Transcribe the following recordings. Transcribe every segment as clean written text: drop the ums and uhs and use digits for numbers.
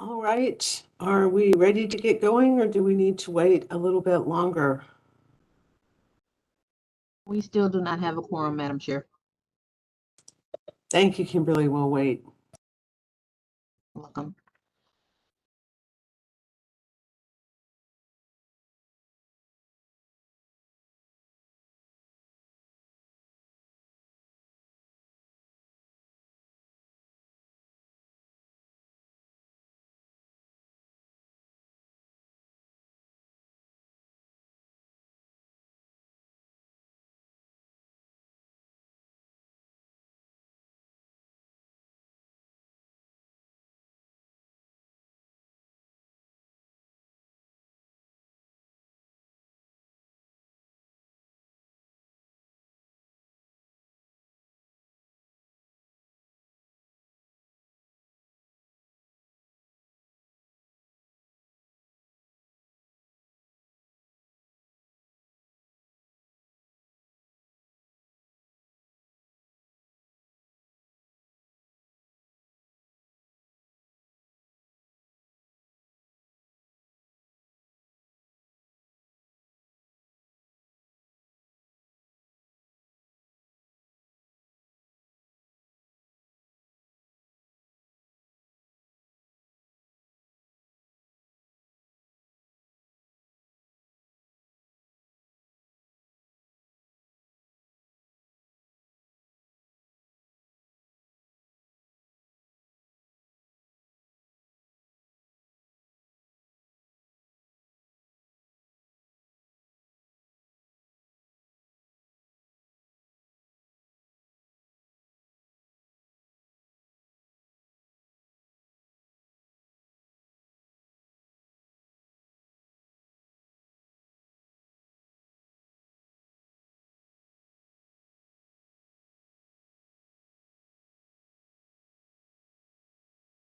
All right, are we ready to get going or do we need to wait a little bit longer? We still do not have a quorum, Madam Chair. Thank you, Kimberly. We'll wait. Welcome.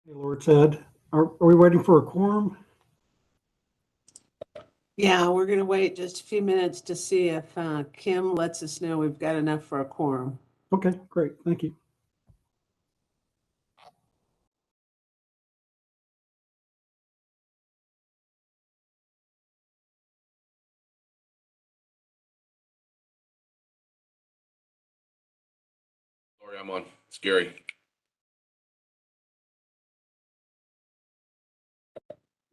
Hey, Lord said, are we waiting for a quorum? Yeah, we're going to wait just a few minutes to see if Kim lets us know we've got enough for a quorum. Okay, great. Thank you. Sorry, I'm on. It's Gary.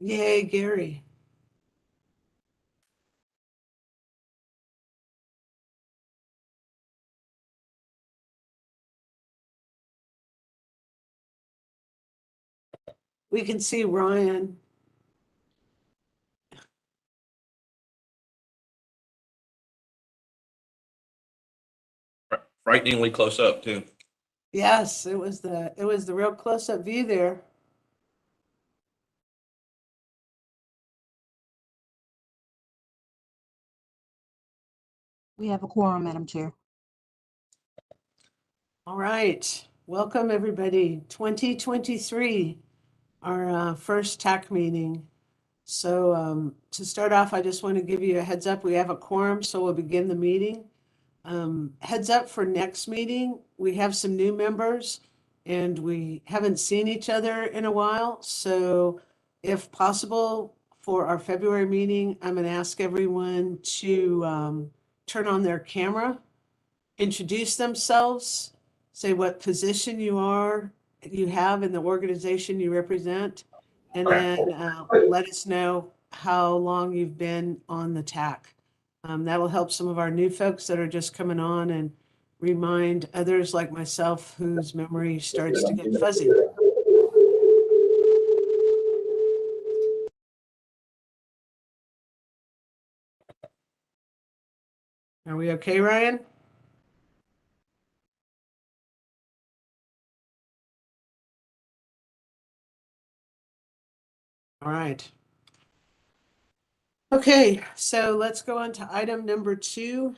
Yay, Gary. We can see Ryan. Frighteningly close up too. Yes, it was the real close-up view there. We have a quorum, Madam Chair. All right, welcome everybody. 2023, our first TAC meeting. So to start off, I just want to give you a heads up. We have a quorum, so we'll begin the meeting. Heads up for next meeting, we have some new members and we haven't seen each other in a while. So if possible, for our February meeting, I'm going to ask everyone to turn on their camera, introduce themselves, say what position you have in the organization you represent, and then let us know how long you've been on the TAC. That'll help some of our new folks that are just coming on and remind others like myself whose memory starts to get fuzzy. Are we okay, Ryan? All right. Okay, so let's go on to item number 2,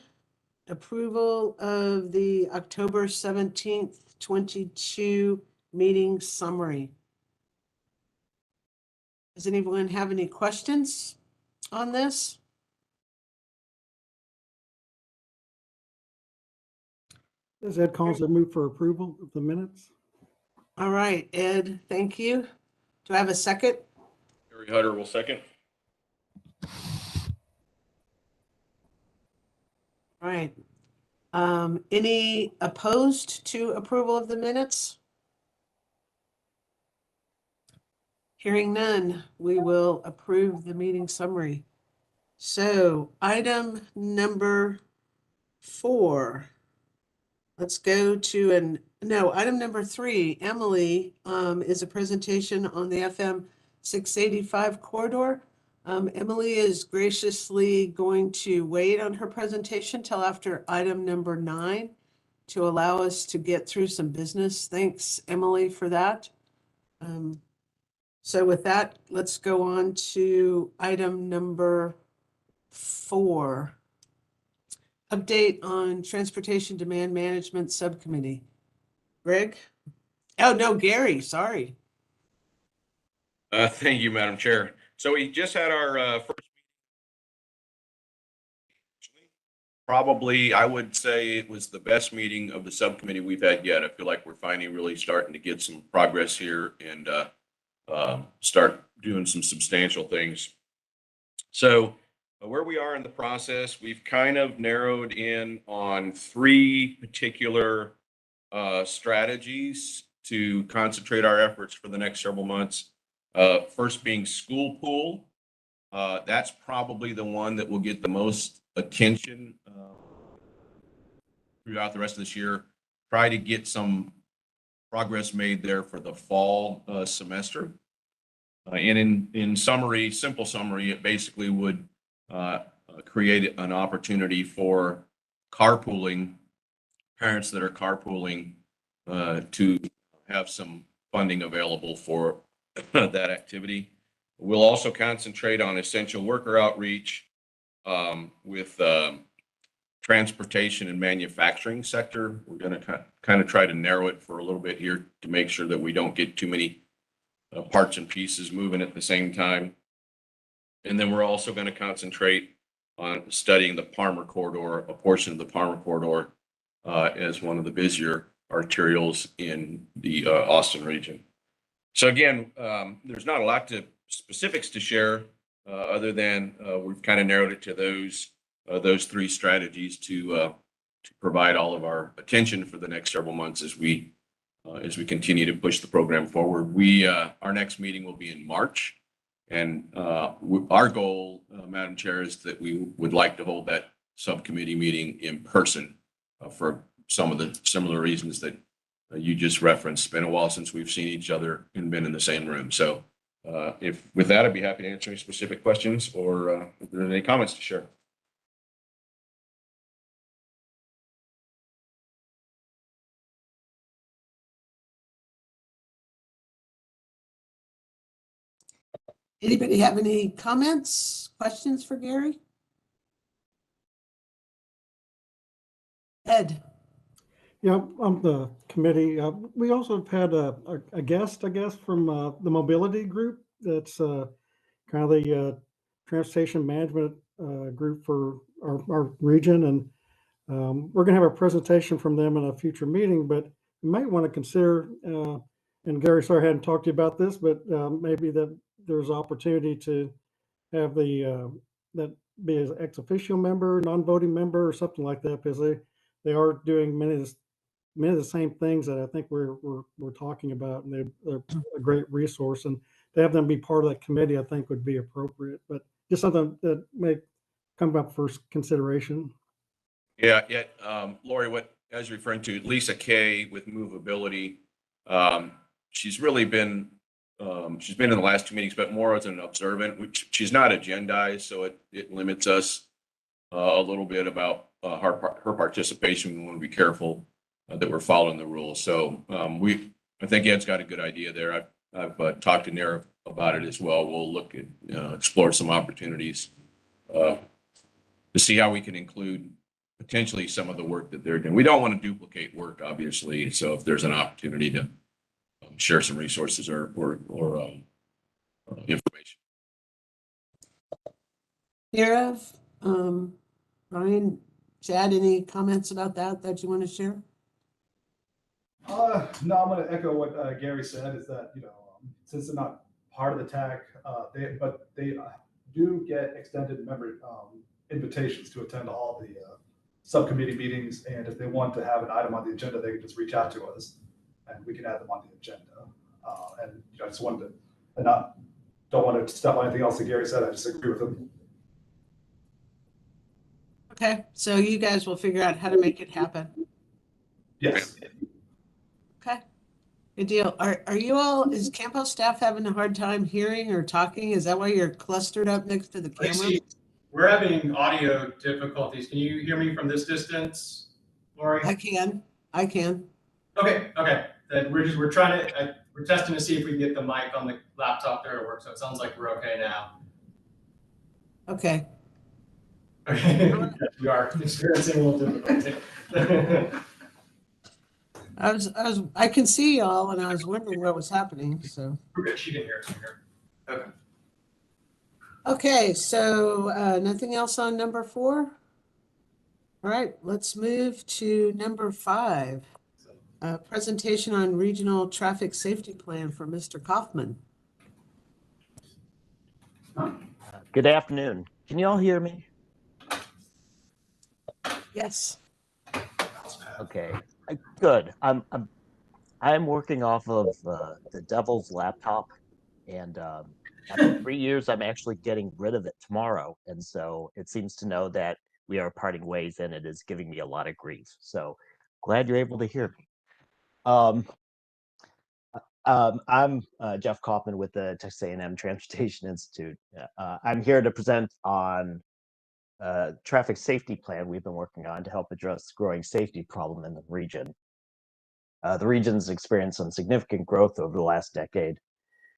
approval of the October 17th, 22 meeting summary. Does anyone have any questions on this? Does Ed Collins have move for approval of the minutes? All right, Ed, thank you. Do I have a second? Gary Hutter will second. All right. Any opposed to approval of the minutes? Hearing none, we will approve the meeting summary. So item number 4. Let's go to item number 3, Emily, is a presentation on the FM 685 corridor. Emily is graciously going to wait on her presentation till after item number 9 to allow us to get through some business. Thanks, Emily, for that. So with that, let's go on to item number 4. Update on Transportation Demand Management Subcommittee. Greg? Oh, no, Gary, sorry. Thank you, Madam Chair. So we just had our first meeting. Probably, I would say it was the best meeting of the subcommittee we've had yet. I feel like we're finally really starting to get some progress here and start doing some substantial things. So where we are in the process, we've kind of narrowed in on 3 particular strategies to concentrate our efforts for the next several months. First being school pool. That's probably the one that will get the most attention throughout the rest of this year. Try to get some progress made there for the fall semester. And in summary, simple summary, it basically would create an opportunity for carpooling, parents that are carpooling to have some funding available for that activity. We'll also concentrate on essential worker outreach with transportation and manufacturing sector. We're going to kind of try to narrow it for a little bit here to make sure that we don't get too many parts and pieces moving at the same time. And then we're also going to concentrate on studying the Parmer corridor, a portion of the Parmer corridor as one of the busier arterials in the Austin region. So again, there's not a lot to specifics to share other than we've kind of narrowed it to those 3 strategies to provide all of our attention for the next several months as we continue to push the program forward. Our next meeting will be in March, and our goal, Madam Chair, is that we would like to hold that subcommittee meeting in person for some of the similar reasons that you just referenced. It's been a while since we've seen each other and been in the same room. So with that, I'd be happy to answer any specific questions or if there are any comments to share. Anybody have any comments, questions for Gary? Ed? Yeah, on the committee, we also have had a guest, I guess, from the mobility group. That's kind of the transportation management group for our region. And we're going to have a presentation from them in a future meeting, but you might want to consider, and Gary, sorry I hadn't talked to you about this, but maybe that there's opportunity to have that be as ex officio member, non-voting member or something like that, because they are doing many of the same things that I think we're talking about, and they're a great resource, and to have them be part of that committee, I think would be appropriate, but just something that may come up for consideration. Yeah. Lori, as you're referring to, Lisa Kay with Movability, she's really been, she's been in the last 2 meetings, but more as an observant, which she's not agendized, so it limits us a little bit about her participation. We want to be careful that we're following the rules. So I think Ed's got a good idea there. I've talked to Nara about it as well. We'll look at explore some opportunities to see how we can include potentially some of the work that they're doing. We don't want to duplicate work, obviously. So if there's an opportunity to share some resources or information. Nirav, Ryan, Chad, any comments about that you want to share? No, I'm going to echo what Gary said. Is that since they're not part of the TAC, but they do get extended member invitations to attend all the subcommittee meetings. And if they want to have an item on the agenda, they can just reach out to us and we can add them on the agenda. And you know, I just wanted to, and don't want to step on anything else that Gary said. I just agree with him. Okay, so you guys will figure out how to make it happen. Yes. Okay, good deal. Are you all, is CAMPO staff having a hard time hearing or talking? Is that why you're clustered up next to the camera? Lacey, we're having audio difficulties. Can you hear me from this distance, Lori? I can. Okay. Then we're trying to, we're testing to see if we can get the mic on the laptop there to work. So it sounds like we're okay now. Okay. Okay, yes, we are experiencing a little difficulty. I can see y'all and I was wondering what was happening, so. We're good. She can hear us here. Okay. Okay, so nothing else on number 4? All right, let's move to number 5. Presentation on regional traffic safety plan for Mr. Kaufman. Good afternoon. Can you all hear me? Yes. Okay, good. I'm working off of the devil's laptop, and after 3 years, I'm actually getting rid of it tomorrow. And so it seems to know that we are parting ways, and it is giving me a lot of grief. So glad you're able to hear me. I'm Jeff Kaufman with the Texas A&M Transportation Institute. I'm here to present on traffic safety plan we've been working on to help address the growing safety problem in the region. The region's experienced some significant growth over the last decade.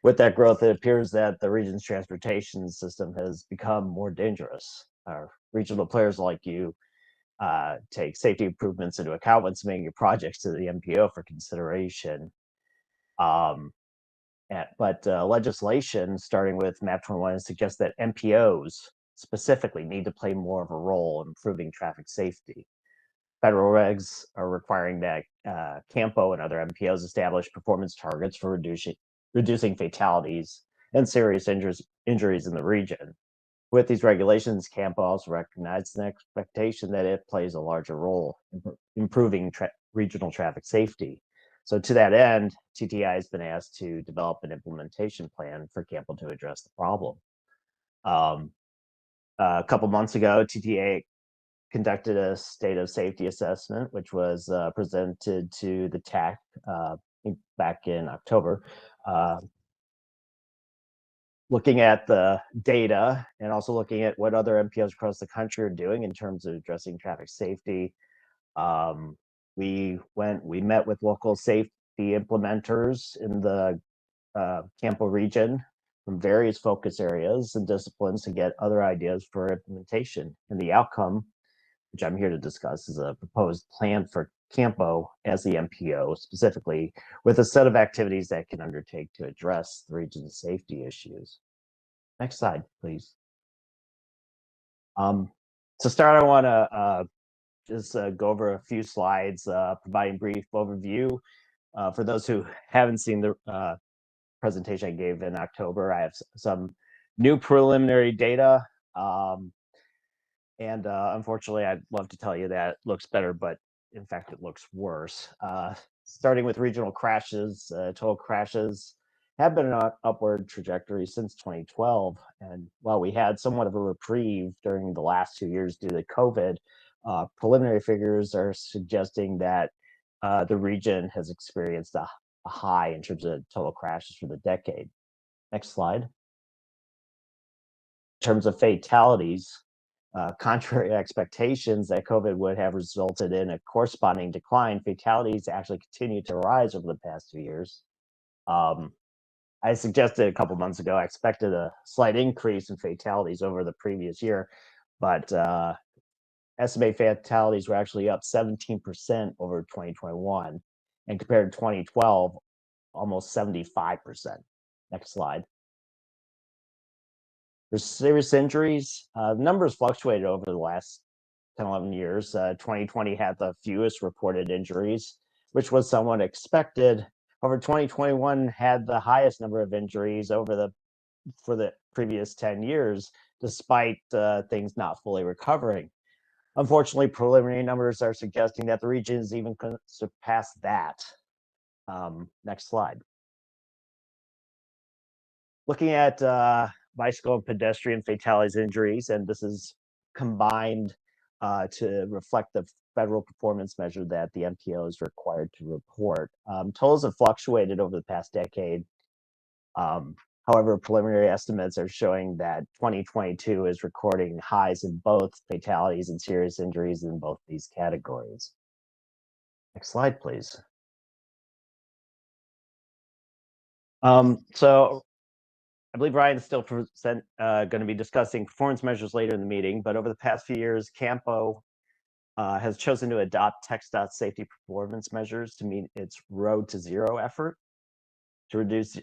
With that growth, it appears that the region's transportation system has become more dangerous. Regional players like you take safety improvements into account when submitting your projects to the MPO for consideration. But legislation, starting with MAP 21, suggests that MPOs specifically need to play more of a role in improving traffic safety. Federal regs are requiring that CAMPO and other MPOs establish performance targets for reducing fatalities and serious injuries in the region. With these regulations, CAMPO also recognizes an expectation that it plays a larger role in improving regional traffic safety. So to that end, TTI has been asked to develop an implementation plan for CAMPO to address the problem. A couple months ago, TTA conducted a state of safety assessment, which was presented to the TAC back in October. Looking at the data and also looking at what other MPOs across the country are doing in terms of addressing traffic safety. We met with local safety implementers in the CAMPO region from various focus areas and disciplines to get other ideas for implementation. And the outcome, which I'm here to discuss, is a proposed plan for CAMPO as the MPO, specifically with a set of activities that can undertake to address the region's safety issues. Next slide, please. To start, I want to just go over a few slides, providing brief overview. For those who haven't seen the presentation I gave in October, I have some new preliminary data. Unfortunately, I'd love to tell you that it looks better, but in fact, it looks worse. Starting with regional crashes, total crashes have been on an upward trajectory since 2012. And while we had somewhat of a reprieve during the last 2 years due to COVID, preliminary figures are suggesting that the region has experienced a high in terms of total crashes for the decade. Next slide. In terms of fatalities, contrary to expectations that COVID would have resulted in a corresponding decline, fatalities actually continue to rise over the past 2 years. I suggested a couple months ago, I expected a slight increase in fatalities over the previous year, but estimated fatalities were actually up 17% over 2021, and compared to 2012, almost 75%. Next slide. For serious injuries, the numbers fluctuated over the last 10, 11 years. 2020 had the fewest reported injuries, which was somewhat expected, However, 2021 had the highest number of injuries for the previous 10 years, despite things not fully recovering. Unfortunately, preliminary numbers are suggesting that the region is even going to surpass that. Next slide. Looking at bicycle and pedestrian fatalities injuries, and this is combined to reflect the federal performance measure that the MPO is required to report. Totals have fluctuated over the past decade. However, preliminary estimates are showing that 2022 is recording highs in both fatalities and serious injuries in both these categories. Next slide, please. So I believe Ryan's still going to be discussing performance measures later in the meeting, but over the past few years, CAMPO has chosen to adopt TxDOT safety performance measures to meet its Road to Zero effort to reduce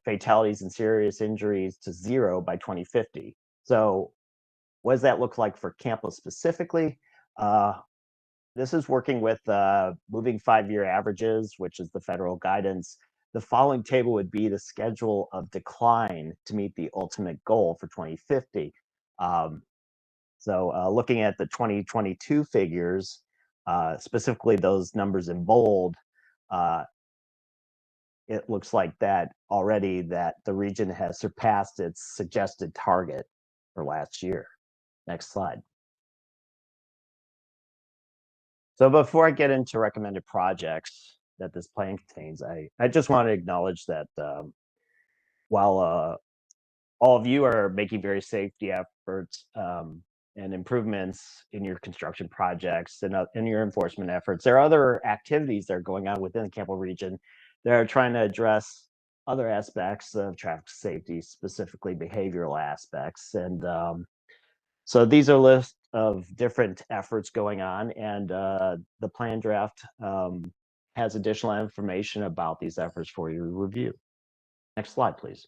fatalities and serious injuries to zero by 2050. So what does that look like for CAMPO specifically? This is working with moving 5-year averages, which is the federal guidance. The following table would be the schedule of decline to meet the ultimate goal for 2050. So looking at the 2022 figures, specifically those numbers in bold, it looks like that already that the region has surpassed its suggested target for last year. Next slide. So before I get into recommended projects that this plan contains, I just want to acknowledge that while all of you are making various safety efforts and improvements in your construction projects and in your enforcement efforts, there are other activities that are going on within the CAMPO region that are trying to address other aspects of traffic safety, specifically behavioral aspects. And so these are lists of different efforts going on, and the plan draft has additional information about these efforts for you to review. Next slide, please.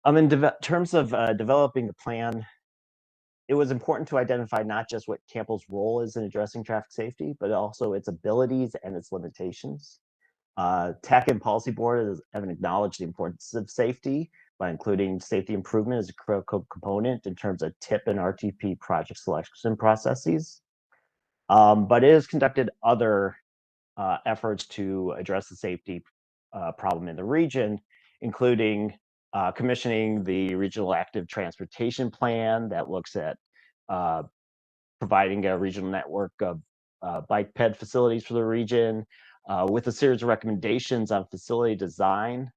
In terms of developing the plan, it was important to identify not just what CAMPO's role is in addressing traffic safety, but also its abilities and its limitations. TAC and Policy Board have acknowledged the importance of safety by including safety improvement as a critical component in terms of TIP and RTP project selection processes. But it has conducted other efforts to address the safety problem in the region, including commissioning the Regional Active Transportation Plan that looks at providing a regional network of bike ped facilities for the region, with a series of recommendations on facility design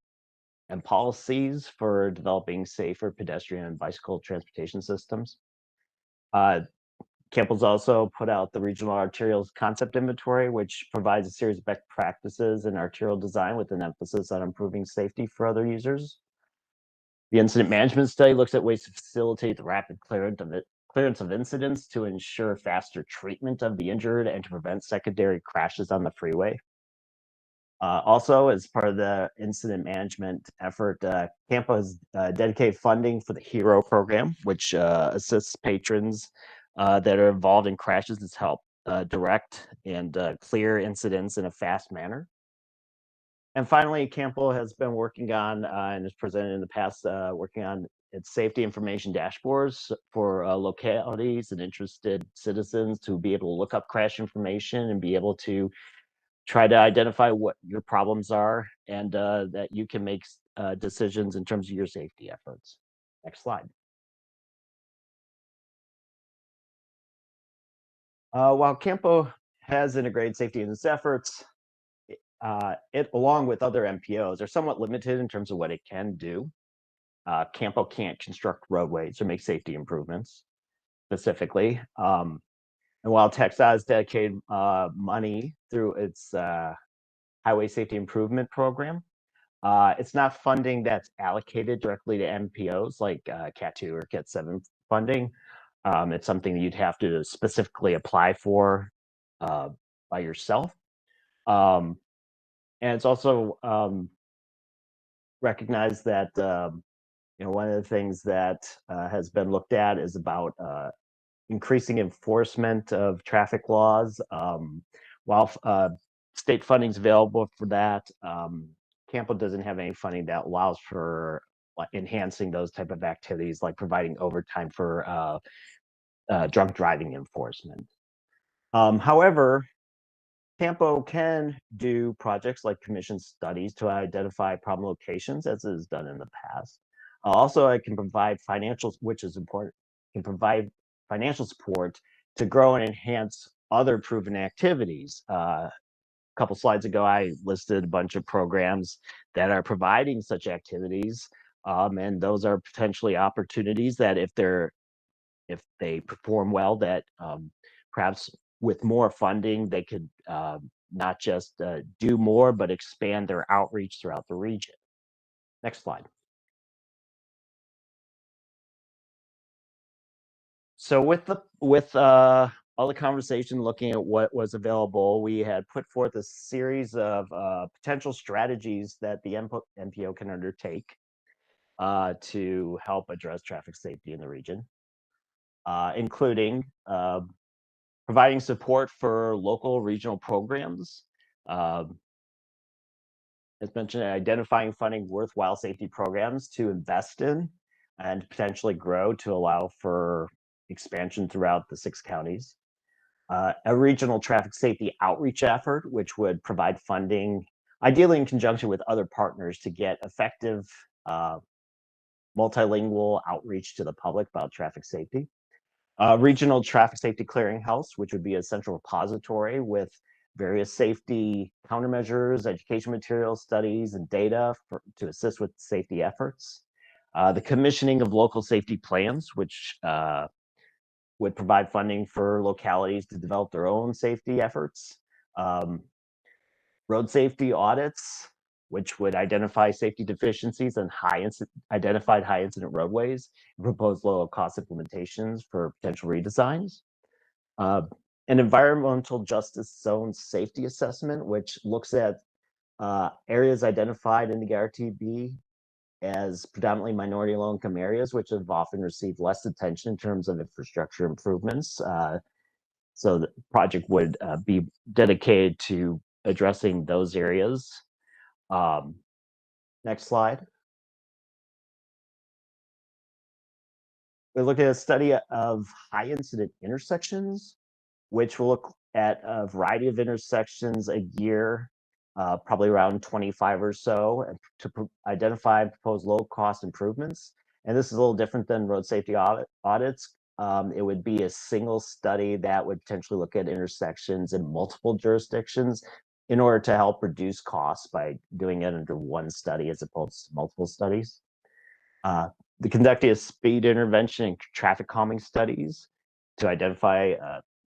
and policies for developing safer pedestrian and bicycle transportation systems. CAMPO's also put out the Regional Arterials Concept Inventory, which provides a series of best practices in arterial design with an emphasis on improving safety for other users. The Incident Management Study looks at ways to facilitate the rapid clearance of incidents to ensure faster treatment of the injured and to prevent secondary crashes on the freeway. Also, as part of the incident management effort, CAMPO has dedicated funding for the HERO program, which assists patrons that are involved in crashes to help direct and clear incidents in a fast manner. And finally, CAMPO has been working on and has presented in the past, working on its safety information dashboards for localities and interested citizens to be able to look up crash information and be able to try to identify what your problems are and that you can make decisions in terms of your safety efforts. Next slide. While CAMPO has integrated safety in its efforts, it, along with other MPOs, are somewhat limited in terms of what it can do. CAMPO can't construct roadways or make safety improvements specifically. And while TxDOT has dedicated money through its Highway Safety Improvement Program, it's not funding that's allocated directly to MPOs like CAT 2 or CAT 7 funding. It's something that you'd have to specifically apply for by yourself. And it's also recognized that one of the things that has been looked at is about increasing enforcement of traffic laws, While state funding is available for that, CAMPO doesn't have any funding that allows for enhancing those type of activities, like providing overtime for drunk driving enforcement. However, CAMPO can do projects like commission studies to identify problem locations, as it has done in the past. Also, it can provide financial, which is important, can provide financial support to grow and enhance other proven activities. A couple slides ago, I listed a bunch of programs that are providing such activities, and those are potentially opportunities that if they perform well, that perhaps with more funding, they could not just do more, but expand their outreach throughout the region. Next slide. So with all the conversation looking at what was available, we had put forth a series of potential strategies that the MPO can undertake to help address traffic safety in the region, including providing support for local regional programs. As mentioned, identifying funding worthwhile safety programs to invest in and potentially grow to allow for expansion throughout the 6 counties. A regional traffic safety outreach effort, which would provide funding, ideally in conjunction with other partners, to get effective multilingual outreach to the public about traffic safety. Regional traffic safety clearinghouse, which would be a central repository with various safety countermeasures, education materials, studies, and data to assist with safety efforts. The commissioning of local safety plans, which would provide funding for localities to develop their own safety efforts. Road safety audits, which would identify safety deficiencies on identified high incident roadways and propose low cost implementations for potential redesigns. An environmental justice zone safety assessment, which looks at areas identified in the RTB as predominantly minority low-income areas, which have often received less attention in terms of infrastructure improvements. So the project would be dedicated to addressing those areas. Next slide. We're looking at a study of high incident intersections, which will look at a variety of intersections a year, probably around 25 or so, to identify and propose low-cost improvements. And this is a little different than road safety audits. It would be a single study that would potentially look at intersections in multiple jurisdictions in order to help reduce costs by doing it under one study as opposed to multiple studies. The conducting of speed intervention and traffic calming studies to identify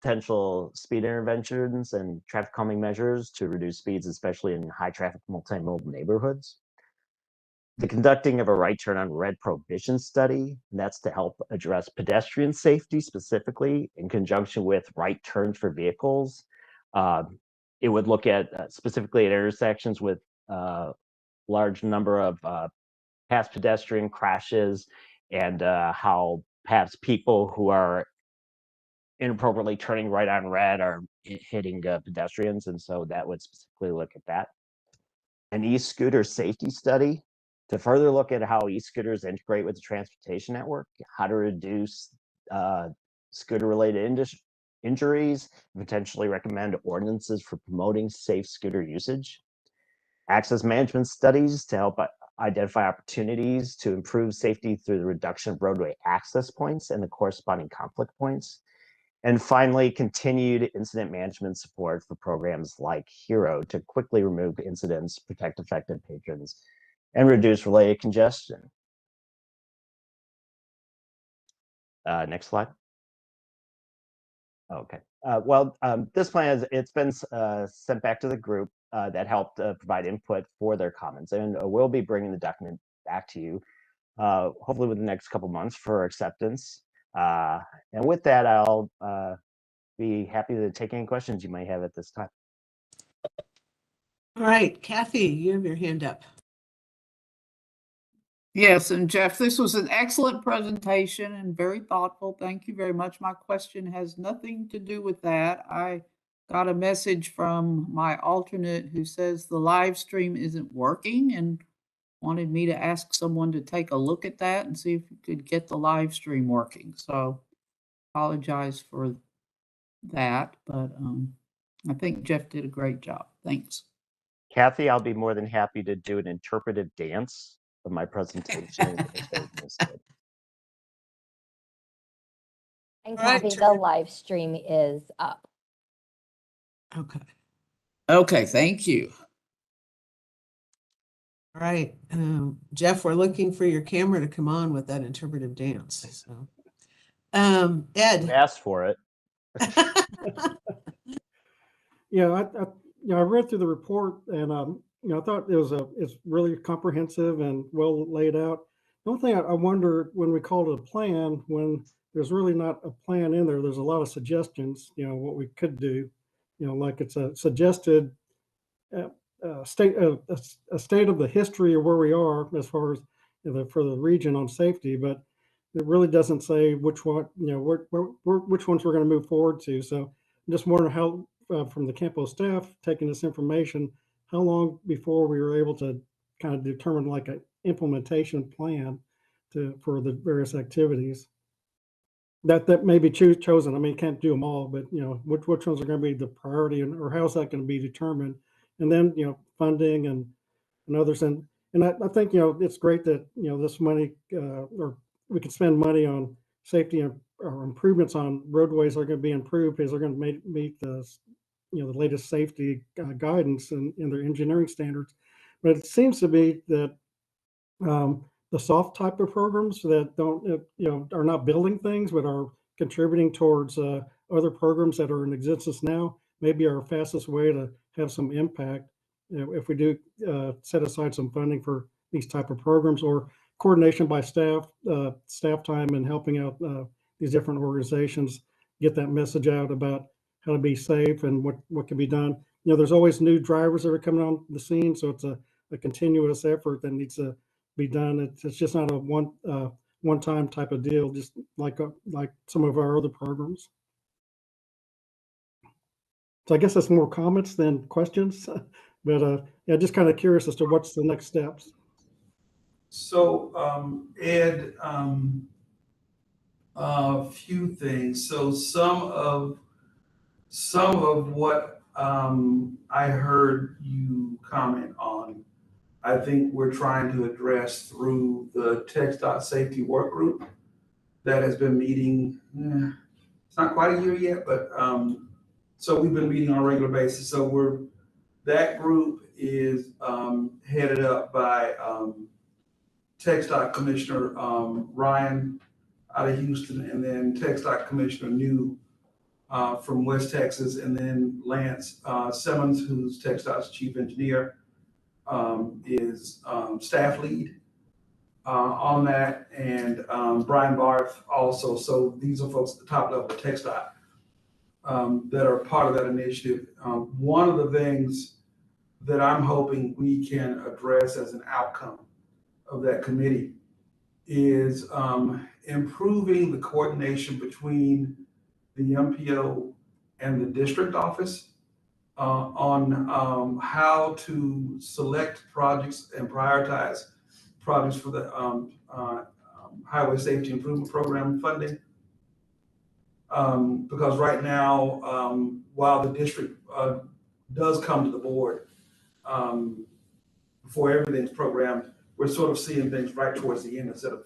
potential speed interventions and traffic calming measures to reduce speeds, especially in high traffic multimodal neighborhoods. The conducting of a right turn on red prohibition study, and that's to help address pedestrian safety specifically in conjunction with right turns for vehicles. It would look at specifically at intersections with large number of past pedestrian crashes and how perhaps people who are inappropriately turning right on red are hitting pedestrians, and so that would specifically look at that. An e-scooter safety study to further look at how e-scooters integrate with the transportation network, how to reduce scooter-related injuries, potentially recommend ordinances for promoting safe scooter usage. Access management studies to help identify opportunities to improve safety through the reduction of roadway access points and the corresponding conflict points. And finally, continued incident management support for programs like HERO to quickly remove incidents, protect affected patrons, and reduce related congestion. Next slide. Okay. This plan it's been sent back to the group that helped provide input for their comments, and we'll be bringing the document back to you, hopefully within the next couple months for acceptance. And with that, I'll be happy to take any questions you might have at this time. All right, Kathy, you have your hand up. Yes, and Jeff, this was an excellent presentation and very thoughtful. Thank you very much. My question has nothing to do with that. I got a message from my alternate who says the live stream isn't working and wanted me to ask someone to take a look at that and see if we could get the live stream working. So apologize for that, but I think Jeff did a great job. Thanks. Kathy, I'll be more than happy to do an interpretive dance of my presentation if they're interested. And All right, Kathy, the live stream is up. Okay. Okay, thank you. All right. Jeff, we're looking for your camera to come on with that interpretive dance. So, Ed. Ask for it. Yeah, I read through the report and, I thought it's really comprehensive and well laid out. The only thing I wonder when we call it a plan, when there's really not a plan in there, there's a lot of suggestions, what we could do, like it's a suggested state a state of the history of where we are as far as for the region on safety, but it really doesn't say which one, which ones we're going to move forward to. So I'm just wondering how, from the CAMPO staff taking this information, how long before we were able to kind of determine like an implementation plan for the various activities that may be chosen. I mean, can't do them all, but which ones are going to be the priority, or how's that going to be determined? And then funding and others, and I think it's great that this money or we can spend money on safety or improvements on roadways that are going to be improved because they're going to meet the the latest safety guidance and in their engineering standards. But it seems to be that the soft type of programs that don't are not building things but are contributing towards other programs that are in existence now maybe our fastest way to have some impact if we do set aside some funding for these type of programs or coordination by staff time and helping out these different organizations get that message out about how to be safe and what can be done. There's always new drivers that are coming on the scene, so it's a continuous effort that needs to be done. It's just not a one-time type of deal, just like some of our other programs. So I guess that's more comments than questions, but yeah, just kind of curious as to what's the next steps. So Ed, a few things. So some of what I heard you comment on, I think we're trying to address through the TxDOT safety work group that has been meeting. It's not quite a year yet, but so we've been meeting on a regular basis. So that group is headed up by TxDOT Commissioner Ryan out of Houston, and then TxDOT Commissioner New from West Texas, and then Lance Simmons, who's TxDOT's chief engineer, is staff lead on that, and Brian Barth also. So these are folks at the top level of TxDOT that are part of that initiative. One of the things that I'm hoping we can address as an outcome of that committee is improving the coordination between the MPO and the district office on how to select projects and prioritize projects for the Highway Safety Improvement Program funding. Because right now, while the district does come to the board before everything's programmed, we're sort of seeing things right towards the end instead of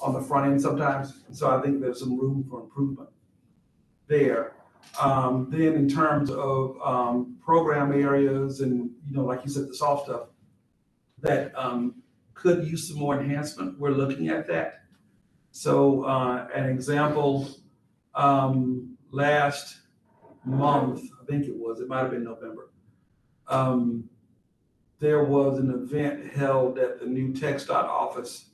on the front end sometimes. And so I think there's some room for improvement there. Then in terms of program areas and, like you said, the soft stuff that could use some more enhancement, we're looking at that. So an example, last month, I think it might have been November, there was an event held at the new TxDOT office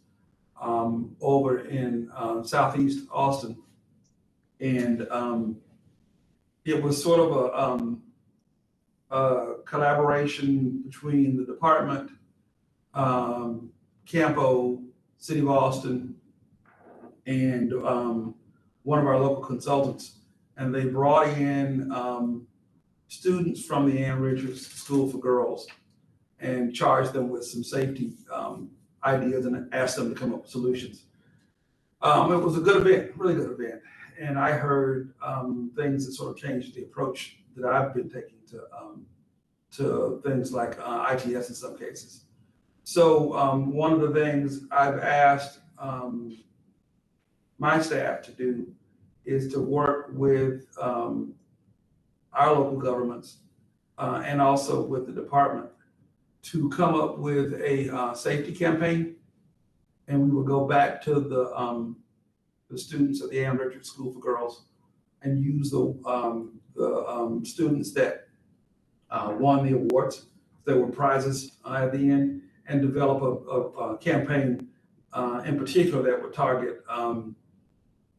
over in Southeast Austin. And it was sort of a collaboration between the department, CAMPO, City of Austin, and one of our local consultants. And they brought in students from the Ann Richards School for Girls and charged them with some safety ideas and asked them to come up with solutions. It was a good event, really good event. And I heard things that sort of changed the approach that I've been taking to things like ITS in some cases. So one of the things I've asked my staff to do is to work with our local governments and also with the department to come up with a safety campaign. And we will go back to the students at the Ann Richards School for Girls and use the students that won the awards. There were prizes at the end, and develop a campaign in particular that would target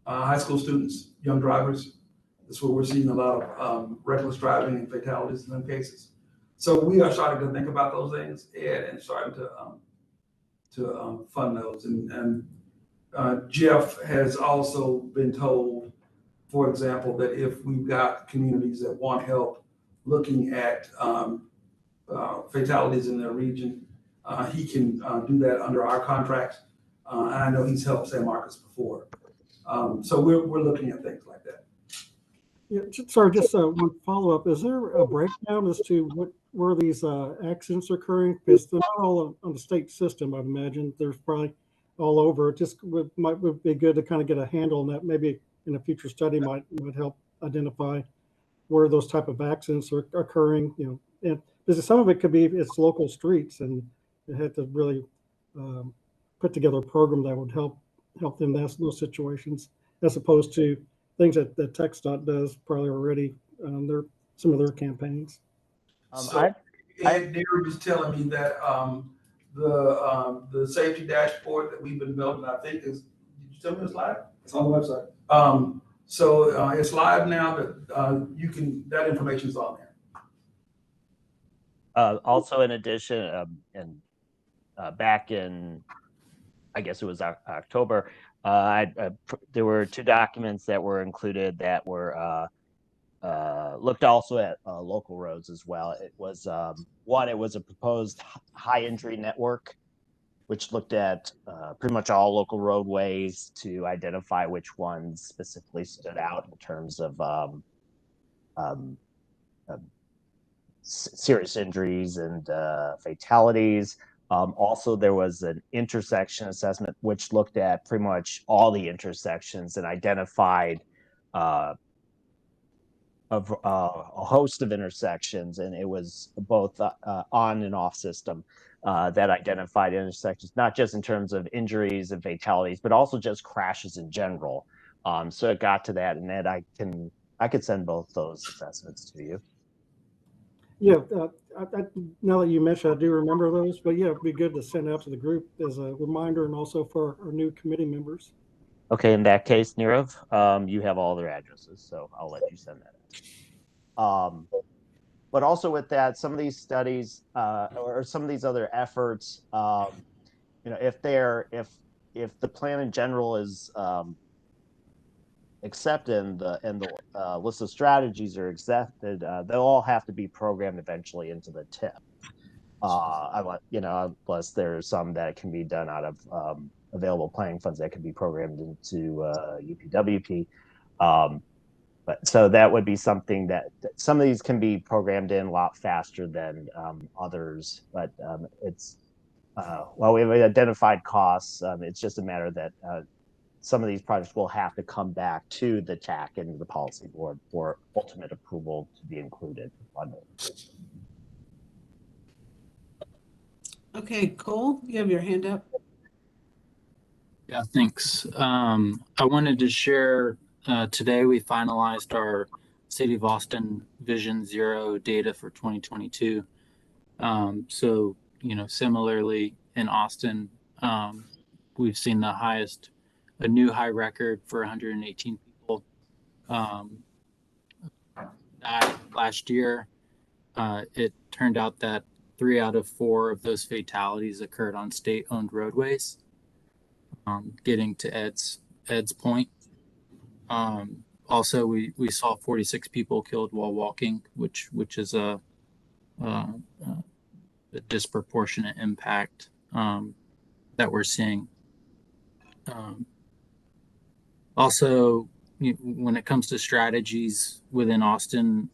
high school students, young drivers. That's where we're seeing a lot of reckless driving and fatalities in some cases. So we are starting to think about those things, Ed, and starting to fund those. And Jeff has also been told, for example, that if we've got communities that want help looking at fatalities in their region, he can do that under our contract. And I know he's helped San Marcos before. So we're looking at things like that. Yeah, sorry, just one follow-up. Is there a breakdown as to where these accidents are occurring? Because they're not all on the state system, I imagine. There's probably all over. It just would be good to kind of get a handle on that. Maybe in a future study might help identify where those type of accidents are occurring. You know, and because some of it could be it's local streets, and you have to really put together a program that would help them in those situations, as opposed to things that TxDOT does probably already. Some of their campaigns. So Ed Deere was telling me that the safety dashboard that we've been building, I think is, did you tell me it's live? It's on the website. So it's live now, but that information is on there. Also, in addition, back in, I guess it was October, there were 2 documents that were included that were looked also at local roads as well. It was one, it was a proposed high injury network, which looked at pretty much all local roadways to identify which ones specifically stood out in terms of serious injuries and fatalities. Also, there was an intersection assessment, which looked at pretty much all the intersections and identified a host of intersections, and it was both on and off system that identified intersections, not just in terms of injuries and fatalities, but also just crashes in general. So it got to that, and Ed, I could send both those assessments to you. Yeah, now that you mentioned, I do remember those, but yeah, it'd be good to send out to the group as a reminder, and also for our new committee members. Okay, in that case, Nirav, you have all their addresses, so I'll let you send that. But also with that, some of these studies or some of these other efforts, if the plan in general is accepted and the list of strategies are accepted, they'll all have to be programmed eventually into the TIP. Unless there's some that can be done out of available planning funds that can be programmed into UPWP. But so that would be something that some of these can be programmed in a lot faster than others. But it's while we've identified costs, it's just a matter that some of these projects will have to come back to the TAC and the policy board for ultimate approval to be included. Okay, Cole, you have your hand up. Yeah, thanks. I wanted to share, today we finalized our City of Austin Vision Zero data for 2022. So, similarly in Austin, we've seen a new high record for 118 people died last year. It turned out that 3 out of 4 of those fatalities occurred on state-owned roadways. Getting to Ed's point. Also, we saw 46 people killed while walking, which is a disproportionate impact that we're seeing. Also, when it comes to strategies within Austin,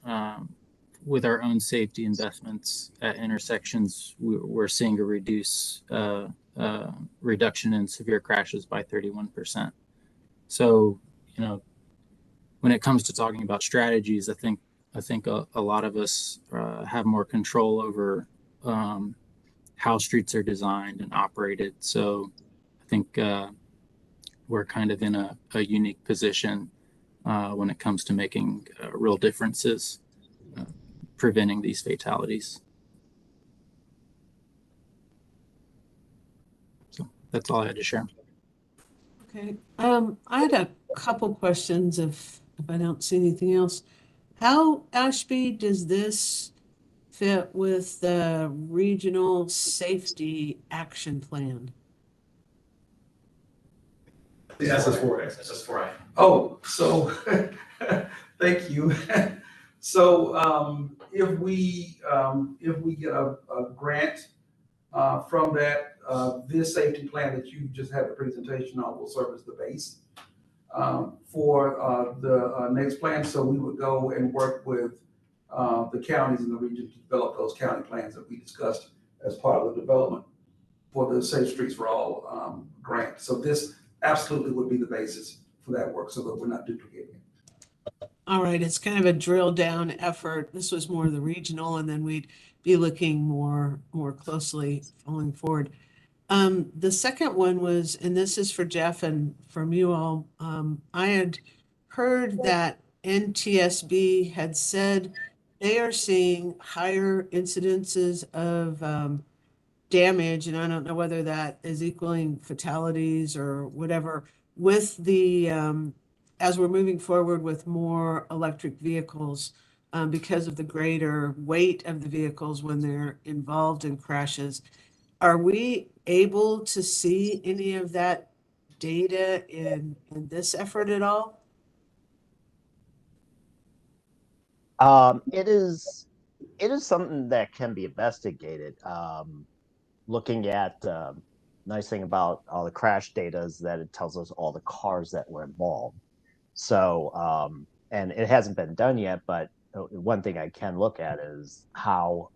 with our own safety investments at intersections, we're seeing a reduction in severe crashes by 31%. So, when it comes to talking about strategies, I think a lot of us have more control over how streets are designed and operated. So I think we're kind of in a unique position when it comes to making real differences, preventing these fatalities. So that's all I had to share. Okay. I had a couple questions if I don't see anything else. How, Ashby, does this fit with the regional safety action plan? The SS4A. SS4I. Oh, so, thank you. So, if we get a grant from that, this safety plan that you just had a presentation on will serve as the base for the next plan. So we would go and work with the counties in the region to develop those county plans that we discussed as part of the development for the Safe Streets for All grant. So this absolutely would be the basis for that work, so that we're not duplicating it. All right, it's kind of a drill down effort. This was more the regional, and then we'd be looking more closely going forward. The second one was, and this is for Jeff and from you all, I had heard that NTSB had said they are seeing higher incidences of damage, and I don't know whether that is equaling fatalities or whatever, with the as we're moving forward with more electric vehicles, because of the greater weight of the vehicles when they're involved in crashes. Are we able to see any of that data in this effort at all? It is something that can be investigated. Looking at nice thing about all the crash data is that it tells us all the cars that were involved. So and it hasn't been done yet, but one thing I can look at is how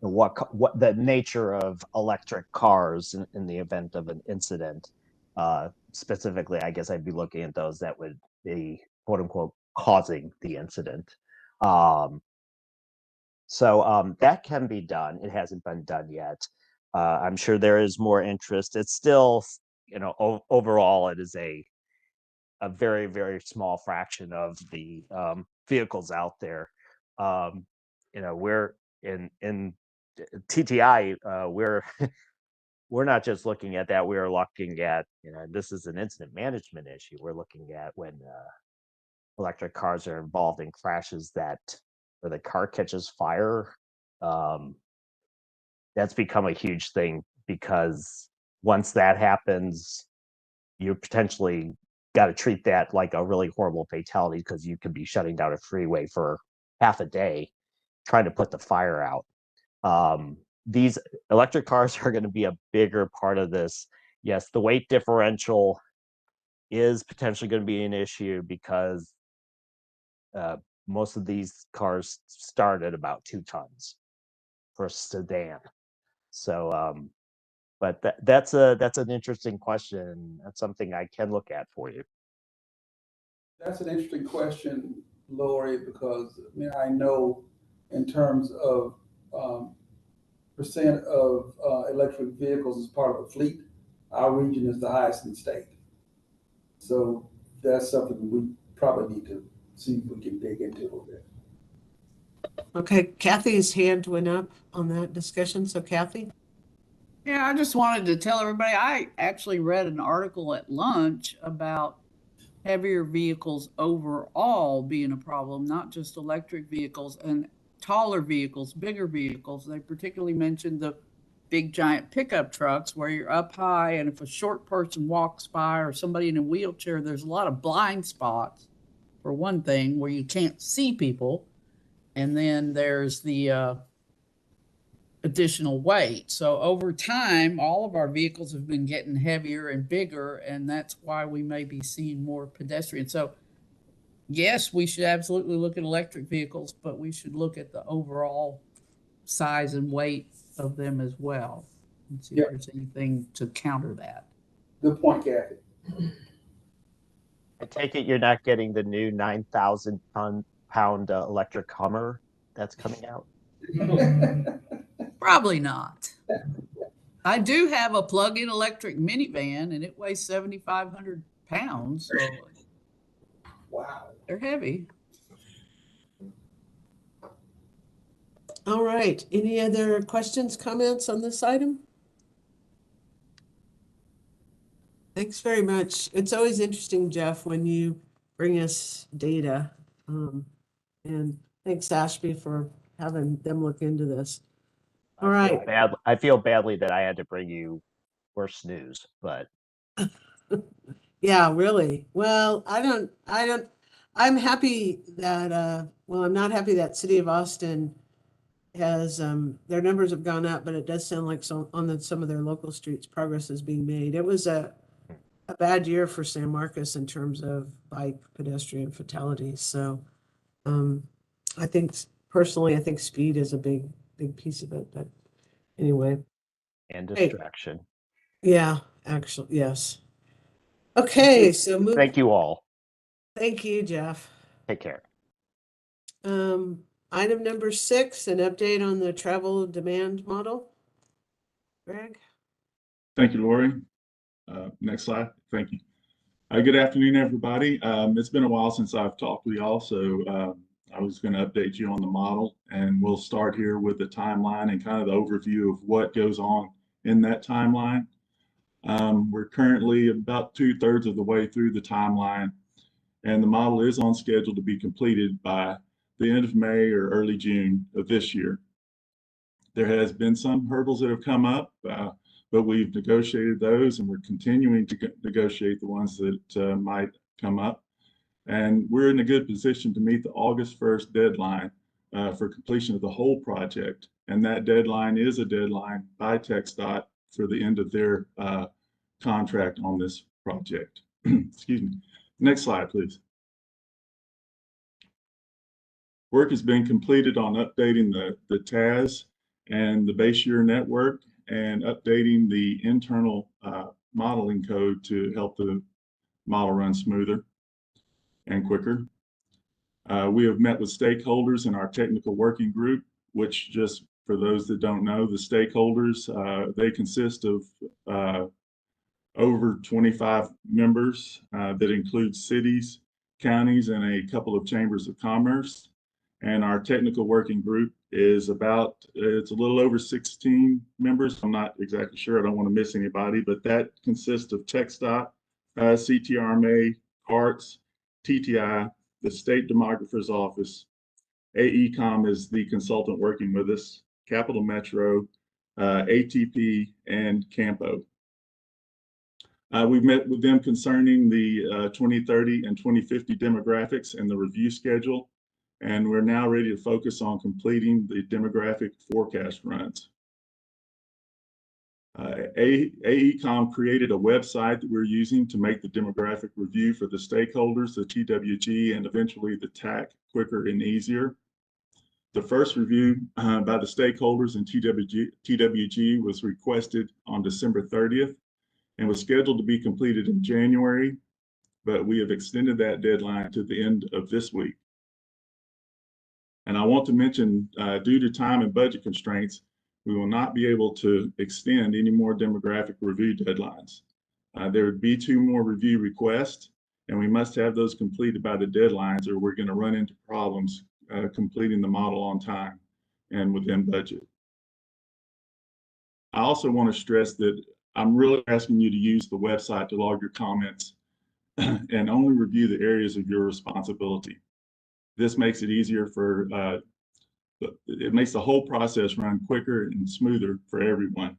what the nature of electric cars in the event of an incident. Specifically, I guess I'd be looking at those that would be quote unquote causing the incident. So that can be done. It hasn't been done yet. I'm sure there is more interest. It's still, overall, it is a very, very small fraction of the vehicles out there. We're in TTI. We're not just looking at that. We're looking at, this is an incident management issue. We're looking at when electric cars are involved in crashes where the car catches fire. That's become a huge thing, because once that happens, you potentially got to treat that like a really horrible fatality, because you could be shutting down a freeway for half a day trying to put the fire out. These electric cars are going to be a bigger part of this. Yes, the weight differential is potentially going to be an issue, because most of these cars start at about 2 tons for a sedan. So, but that's an interesting question. That's something I can look at for you. That's an interesting question, Lori, because I know in terms of percent of electric vehicles as part of the fleet, our region is the highest in the state. So that's something we probably need to see if we can dig into a little bit. Okay, Kathy's hand went up on that discussion. So Kathy? Yeah, I just wanted to tell everybody, I actually read an article at lunch about heavier vehicles overall being a problem, not just electric vehicles, and taller vehicles, bigger vehicles. They particularly mentioned the big giant pickup trucks where you're up high, and if a short person walks by or somebody in a wheelchair, there's a lot of blind spots, for one thing, where you can't see people. And then there's the additional weight. So over time, all of our vehicles have been getting heavier and bigger, and that's why we may be seeing more pedestrians. So yes, we should absolutely look at electric vehicles, but we should look at the overall size and weight of them as well, and see if there's anything to counter that. Good point, Kathy. I take it you're not getting the new 9,000 pound electric Hummer that's coming out? Probably not. I do have a plug-in electric minivan, and it weighs 7,500 pounds. So Wow. they're heavy. All right. Any other questions, comments on this item? Thanks very much. It's always interesting, Jeff, when you bring us data. And thanks, Ashby, for having them look into this. All right. I feel badly that I had to bring you worse news, but Yeah, really. Well, I'm happy that, well, I'm not happy that City of Austin has, their numbers have gone up, but it does sound like some of their local streets, progress is being made. It was a bad year for San Marcos in terms of bike pedestrian fatalities. So, I think personally, I think speed is a big piece of it, but anyway. and Hey. distraction. Yeah, actually, yes. Okay, so Thank you all. Thank you, Jeff. Take care. Item number 6, an update on the travel demand model. Greg? Thank you, Lori. Next slide. Thank you. Good afternoon, everybody. It's been a while since I've talked with y'all, so I was going to update you on the model, and we'll start here with the timeline and kind of the overview of what goes on in that timeline. We're currently about 2/3 of the way through the timeline, and the model is on schedule to be completed by the end of May or early June of this year. There has been some hurdles that have come up, but we've negotiated those, and we're continuing to negotiate the ones that might come up. And we're in a good position to meet the August 1st deadline for completion of the whole project. And that deadline is a deadline by TxDOT for the end of their contract on this project. Excuse me. Next slide, please. Work has been completed on updating the TAS and the base year network and updating the internal modeling code to help the model run smoother and quicker. We have met with stakeholders in our technical working group, which, just for those that don't know, the stakeholders, they consist of over 25 members that include cities, counties, and a couple of chambers of commerce. And our technical working group is it's a little over 16 members. I'm not exactly sure. I don't want to miss anybody, but that consists of TxDOT, CTRMA, CARTS, TTI, the State Demographer's Office, AECOM is the consultant working with us, Capital Metro, ATP, and CAMPO. We've met with them concerning the 2030 and 2050 demographics and the review schedule, and we're now ready to focus on completing the demographic forecast runs. AECOM created a website that we're using to make the demographic review for the stakeholders, the TWG, and eventually the TAC quicker and easier. The first review by the stakeholders and TWG was requested on December 30th and was scheduled to be completed in January, but we have extended that deadline to the end of this week. And I want to mention, due to time and budget constraints, we will not be able to extend any more demographic review deadlines. There would be 2 more review requests, and we must have those completed by the deadlines, or we're going to run into problems completing the model on time and within budget. I also want to stress that I'm really asking you to use the website to log your comments and only review the areas of your responsibility. This makes it easier it makes the whole process run quicker and smoother for everyone.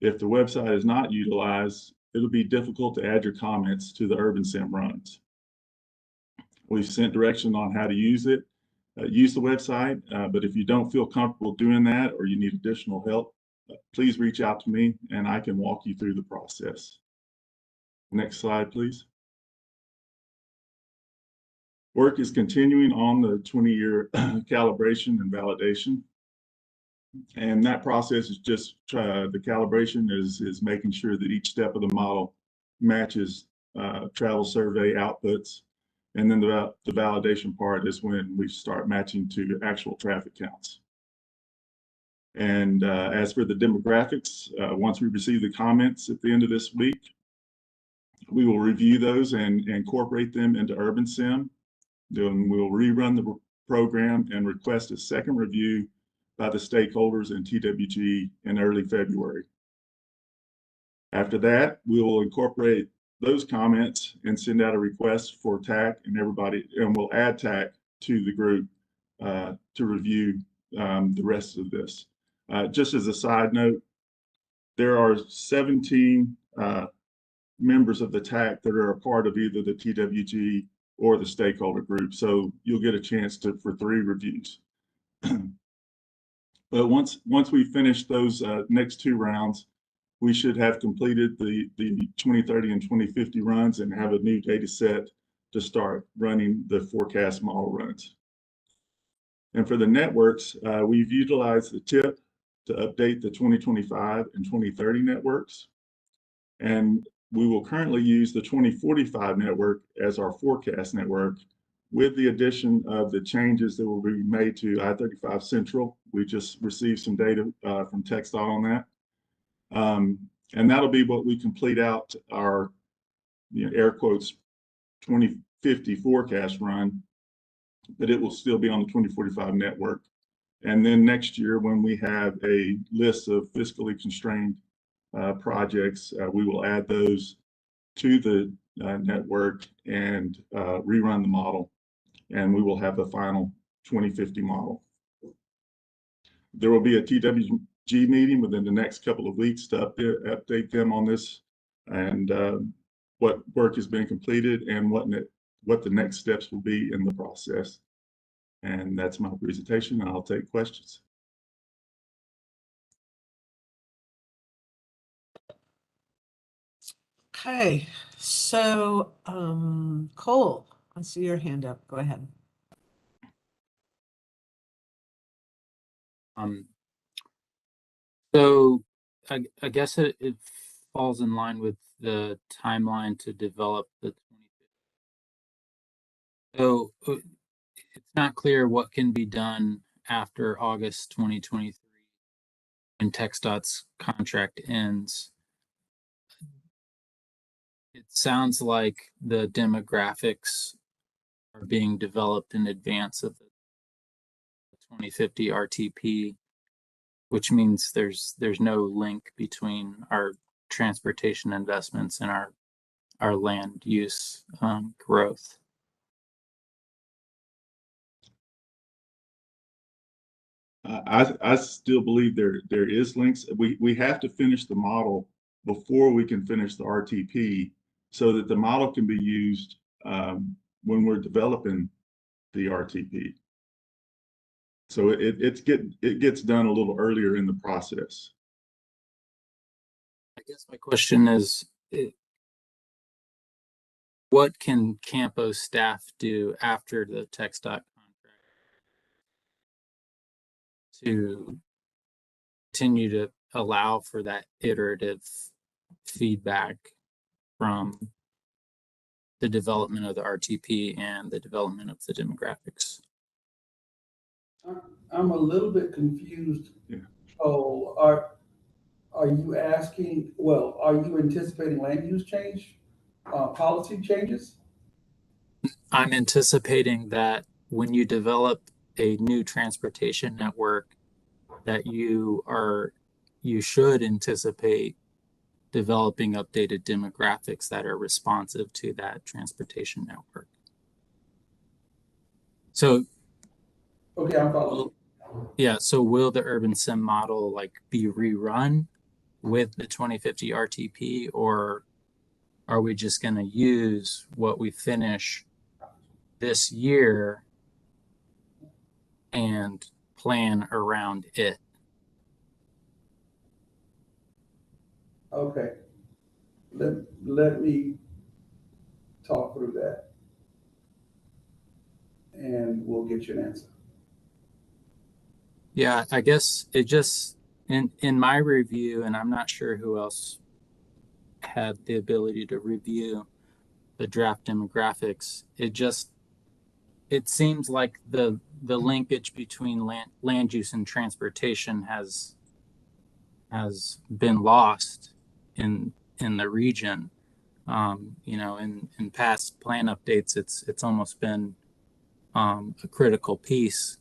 If the website is not utilized, it'll be difficult to add your comments to the UrbanSim runs. We've sent direction on how to use it, use the website, but if you don't feel comfortable doing that or you need additional help, please reach out to me and I can walk you through the process. Next slide, please. Work is continuing on the 20-year calibration and validation. And that process is just, the calibration is making sure that each step of the model matches travel survey outputs. And then the validation part is when we start matching to actual traffic counts. And as for the demographics, once we receive the comments at the end of this week, we will review those and incorporate them into UrbanSim. Then we'll rerun the program and request a second review by the stakeholders in TWG in early February. After that, we will incorporate those comments and send out a request for TAC and we'll add TAC to the group to review the rest of this. Just as a side note, there are 17 members of the TAC that are a part of either the TWG or the stakeholder group. So you'll get a chance for 3 reviews. But once we finish those next 2 rounds, we should have completed the 2030 and 2050 runs and have a new data set to start running the forecast model runs. And for the networks, we've utilized the TIP to update the 2025 and 2030 networks. And we will currently use the 2045 network as our forecast network, with the addition of the changes that will be made to I-35 Central. We just received some data from TxDOT on that. And that'll be what we complete out our, air quotes, 2050 forecast run, but it will still be on the 2045 network. And then next year, when we have a list of fiscally constrained projects, we will add those to the network and rerun the model. And we will have the final 2050 model. There will be a TWG meeting within the next couple of weeks to update them on this and what work has been completed and what the next steps will be in the process. And that's my presentation, and I'll take questions. Okay, so Cole, I see your hand up. Go ahead. So I guess it falls in line with the timeline to develop the 2050. So it's not clear what can be done after August 2023 when TxDOT's contract ends. It sounds like the demographics are being developed in advance of the 2050 RTP, which means there's no link between our transportation investments and our land use growth. I still believe there is links. We have to finish the model before we can finish the RTP, so that the model can be used when we're developing the RTP. So it gets done a little earlier in the process. I guess my question is, what can CAMPO staff do after the TxDOT contract to continue to allow for that iterative feedback from the development of the RTP and the development of the demographics? I'm a little bit confused. Yeah. Oh, are you asking, well, are you anticipating land use change, policy changes? I'm anticipating that when you develop a new transportation network, that you should anticipate developing updated demographics that are responsive to that transportation network. So, okay, I'm following. Yeah, so will the UrbanSim model be rerun with the 2050 RTP, or are we just going to use what we finish this year and plan around it? Okay. Let me talk through that. And we'll get you an answer. Yeah, I guess it just, in my review, and I'm not sure who else had the ability to review the draft demographics, it seems like the linkage between land use and transportation has been lost in the region. You know, in past plan updates, it's almost been a critical piece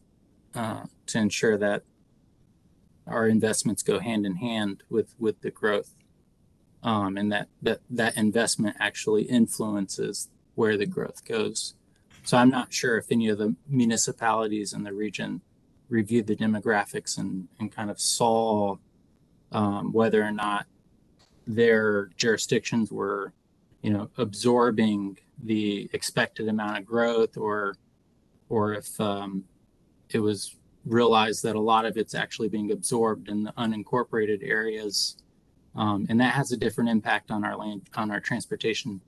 to ensure that our investments go hand in hand with the growth, and that investment actually influences where the growth goes. So I'm not sure if any of the municipalities in the region reviewed the demographics and kind of saw whether or not their jurisdictions were, you know, absorbing the expected amount of growth, or if it was realized that a lot of it's actually being absorbed in the unincorporated areas, and that has a different impact on our transportation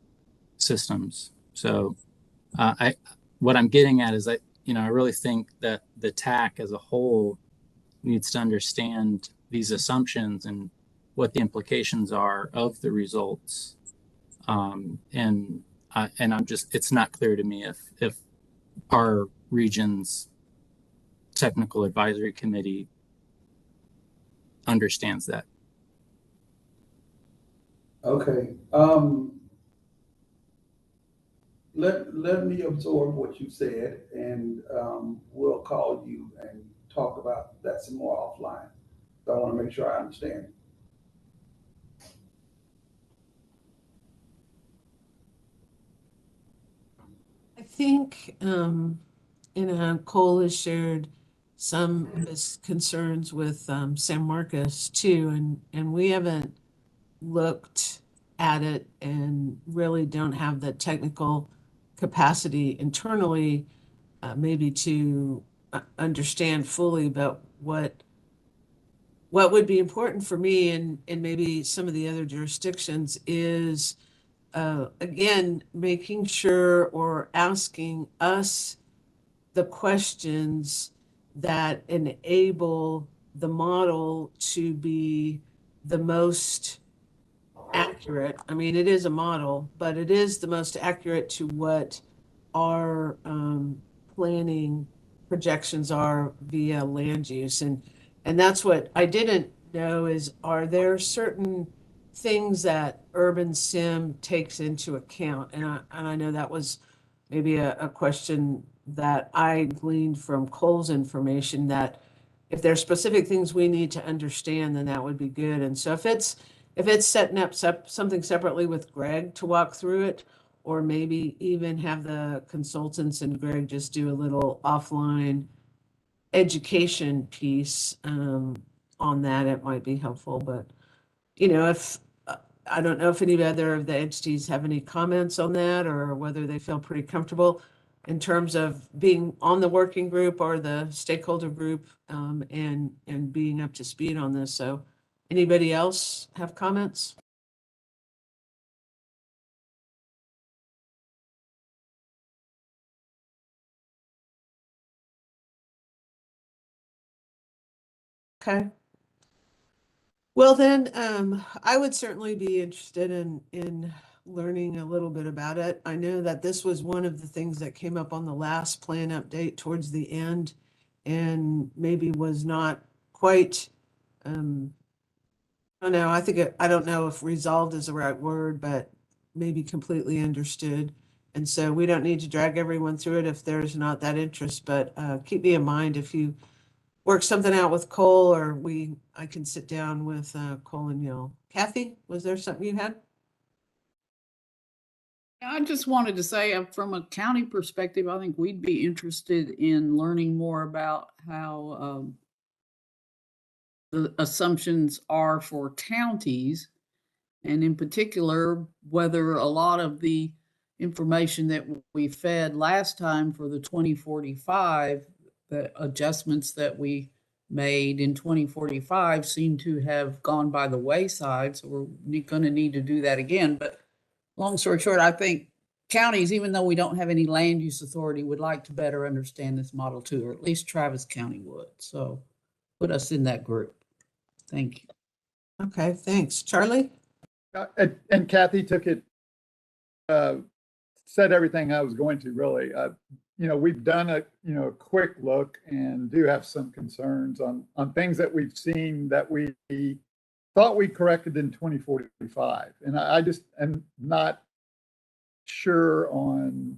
systems. So what I'm getting at is I really think that the TAC as a whole needs to understand these assumptions and what the implications are of the results. And I'm just, it's not clear to me if our region's technical advisory committee understands that. Okay. Let me absorb what you said, and we'll call you and talk about that some more offline. So I want to make sure I understand. I think Cole has shared some of his concerns with San Marcos too, and we haven't looked at it and really don't have the technical capacity internally, maybe to understand fully. But what would be important for me and maybe some of the other jurisdictions is again, making sure or asking us the questions that enable the model to be the most accurate. I mean, it is a model, but it is the most accurate to what our planning projections are via land use. And that's what I didn't know is, are there certain things that Urban Sim takes into account? And I know that was maybe a question that I gleaned from Cole's information, that if there are specific things we need to understand, then that would be good. And so if it's setting up something separately with Greg to walk through it, or maybe even have the consultants and Greg just do a little offline education piece on that, it might be helpful. But, you know, if I don't know if any other of the entities have any comments on that, or whether they feel pretty comfortable in terms of being on the working group or the stakeholder group, and being up to speed on this. So anybody else have comments? Okay. Well, then, I would certainly be interested in learning a little bit about it. I know that this was one of the things that came up on the last plan update towards the end, and maybe was not quite, I don't know, I don't know if resolved is the right word, but maybe completely understood. And so we don't need to drag everyone through it if there's not that interest, but keep me in mind if you work something out with Cole, or I can sit down with Cole and y'all. Kathy, was there something you had? I just wanted to say, from a county perspective, I think we'd be interested in learning more about how the assumptions are for counties, and in particular, whether a lot of the information that we fed last time for the 2045, the adjustments that we made in 2045 seem to have gone by the wayside. So we're going to need to do that again. But long story short, I think counties, even though we don't have any land use authority, would like to better understand this model too, or at least Travis County would. So put us in that group. Thank you. Okay, thanks. Charlie? And Kathy took it, said everything I was going to really. We've done a quick look and do have some concerns on things that we've seen that we thought we corrected in 2045. And I just am not sure on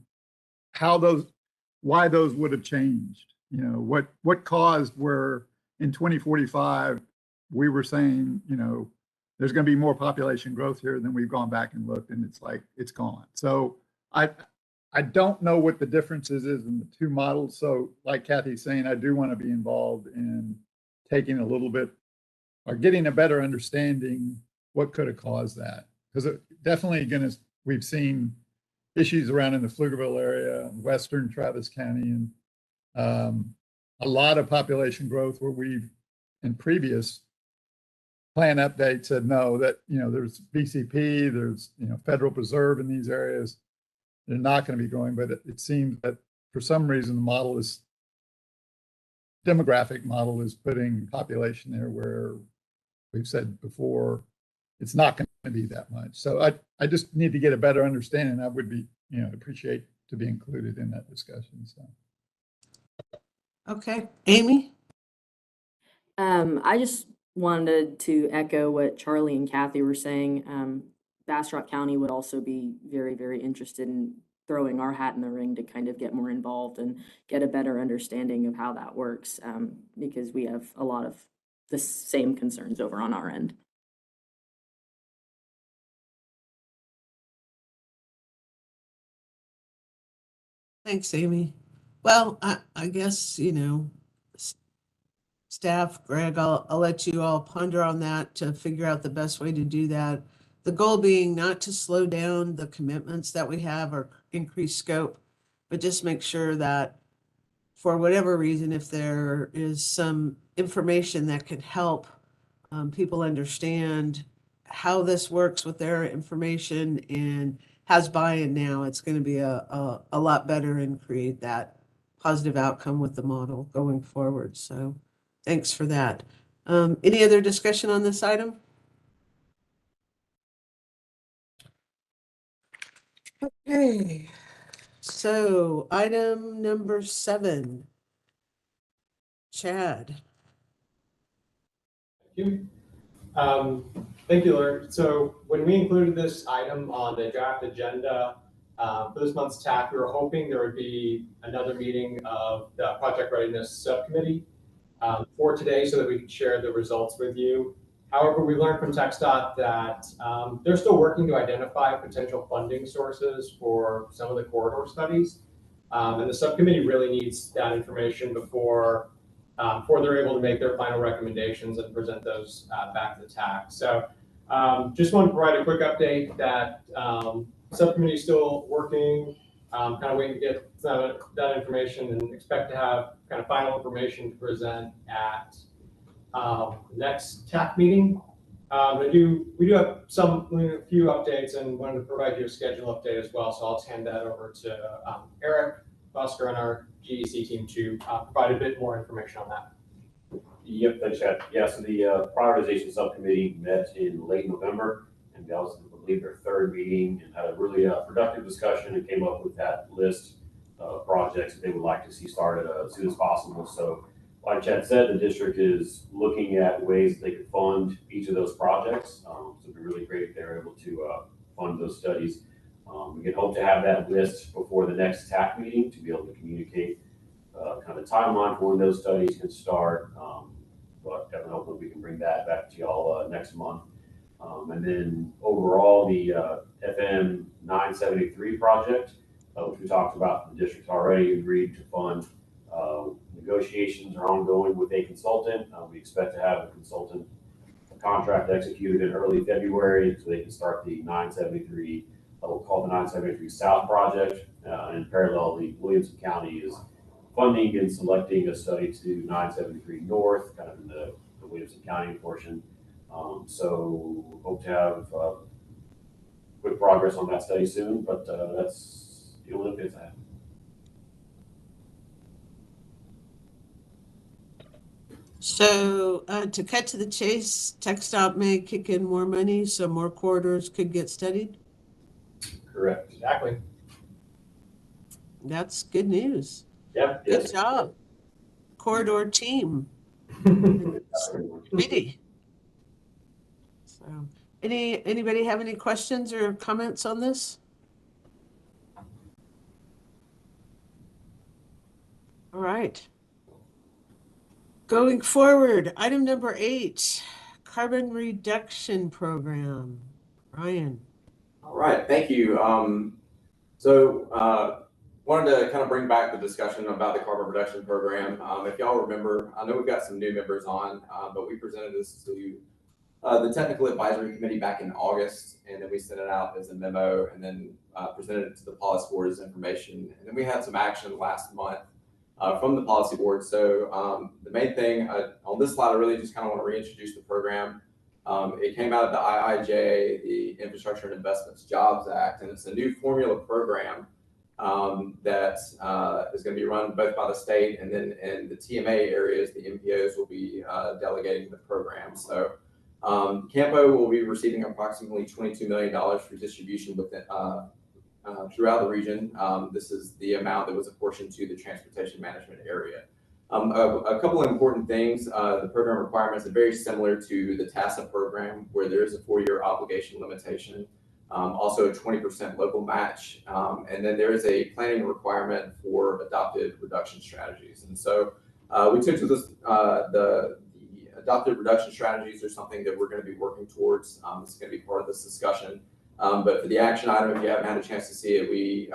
why those would have changed. What caused where in 2045 we were saying, there's going to be more population growth here, than we've gone back and looked, and it's like it's gone. So I don't know what the differences is in the two models. So like Kathy's saying, I do want to be involved in taking a little bit or getting a better understanding what could have caused that. Because it definitely we've seen issues around in the Pflugerville area, Western Travis County, and a lot of population growth where we've in previous plan update said no, that there's BCP, there's federal preserve in these areas. They're not going to be growing, but it seems that for some reason the demographic model is putting population there where we've said before it's not going to be that much. So I just need to get a better understanding. I would be appreciate to be included in that discussion. So Okay, Amy? I just wanted to echo what Charlie and Kathy were saying. Bastrop County would also be very, very interested in throwing our hat in the ring to kind of get more involved and get a better understanding of how that works, because we have a lot of the same concerns over on our end. Thanks, Amy. Well, I guess, staff, Greg, I'll let you all ponder on that to figure out the best way to do that. The goal being not to slow down the commitments that we have or increase scope, but just make sure that for whatever reason, if there is some information that could help people understand how this works with their information and has buy-in now, it's going to be a lot better and create that positive outcome with the model going forward. So thanks for that. Any other discussion on this item? Okay, so item number 7. Chad. Thank you, Laura. So when we included this item on the draft agenda for this month's TAC, we were hoping there would be another meeting of the Project Readiness Subcommittee for today so that we could share the results with you. However, we learned from TxDOT that they're still working to identify potential funding sources for some of the corridor studies. And the subcommittee really needs that information before they're able to make their final recommendations and present those back to the TAC. So just want to provide a quick update that subcommittee is still working, kind of waiting to get that information, and expect to have kind of final information to present at next TAC meeting. We do have a few updates and wanted to provide you a schedule update as well. So I'll hand that over to Eric Busker on our GEC team to provide a bit more information on that. Yep, thanks, Chad. Yeah, so the prioritization subcommittee met in late November, and they also completed their third meeting and had a really productive discussion and came up with that list of projects that they would like to see started as soon as possible. So like Chad said, the district is looking at ways they could fund each of those projects. So it'd be really great if they're able to fund those studies. We can hope to have that list before the next TAC meeting to be able to communicate kind of timeline for when those studies can start. But definitely hopefully we can bring that back to y'all next month. And then overall, the FM 973 project, which we talked about, the district already agreed to fund. We Negotiations are ongoing with a consultant. We expect to have a consultant contract executed in early February so they can start the 973, we'll call the 973 South project. In parallel, the Williamson County is funding and selecting a study to 973 North, kind of in the Williamson County portion. So hope to have quick progress on that study soon, but that's the only updates I have. So to cut to the chase, TxDOT may kick in more money, so more corridors could get studied. Correct. Exactly. That's good news. Yeah. Good Yes. job, corridor team. Committee. So, anybody have any questions or comments on this? All right. Going forward, item number 8, carbon reduction program. Ryan. All right, thank you. Wanted to kind of bring back the discussion about the carbon reduction program. If y'all remember, I know we've got some new members on, but we presented this to the technical advisory committee back in August, and then we sent it out as a memo, and then presented it to the policy board as information. And then we had some action last month from the policy board. So the main thing on this slide, I really just kind of want to reintroduce the program. It came out of the IIJA, the Infrastructure and Investments Jobs Act, and it's a new formula program that is going to be run both by the state, and then in the TMA areas, the MPOs will be delegating the program. So CAMPO will be receiving approximately $22 million for distribution within, throughout the region. This is the amount that was apportioned to the transportation management area. A couple of important things. The program requirements are very similar to the TASA program, where there is a 4-year obligation limitation, also a 20% local match, and then there is a planning requirement for adopted reduction strategies. And so we took to this, the adopted reduction strategies are something that we're going to be working towards. It's going to be part of this discussion. But for the action item, if you haven't had a chance to see it, we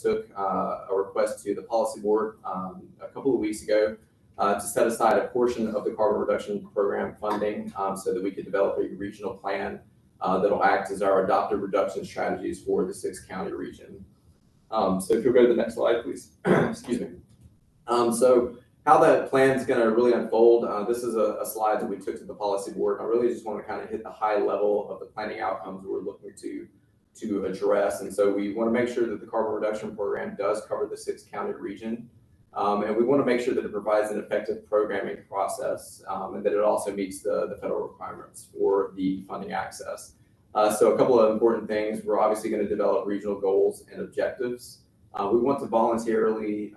took a request to the policy board a couple of weeks ago to set aside a portion of the carbon reduction program funding so that we could develop a regional plan that'll act as our adopted reduction strategies for the 6-county region. So if you'll go to the next slide, please. Excuse me. So how that plan is going to really unfold, this is a slide that we took to the policy board. I really just want to kind of hit the high level of the planning outcomes we're looking to address. And so we want to make sure that the carbon reduction program does cover the 6-county region. And we want to make sure that it provides an effective programming process and that it also meets the federal requirements for the funding access. So a couple of important things. We're obviously going to develop regional goals and objectives. We want to voluntarily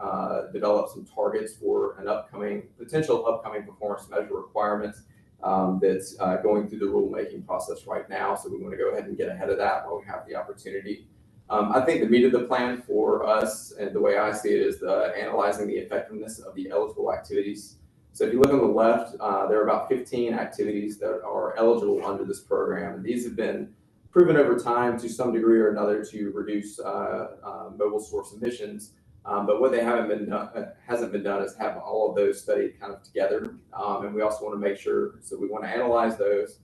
develop some targets for an potential upcoming performance measure requirements that's going through the rulemaking process right now. So we want to go ahead and get ahead of that while we have the opportunity. I think the meat of the plan for us, and the way I see it, is analyzing the effectiveness of the eligible activities. So if you look on the left, there are about 15 activities that are eligible under this program. And these have been proven over time to some degree or another to reduce mobile source emissions. But what they hasn't been done is have all of those studied kind of together. And we also want to make sure, so we want to analyze those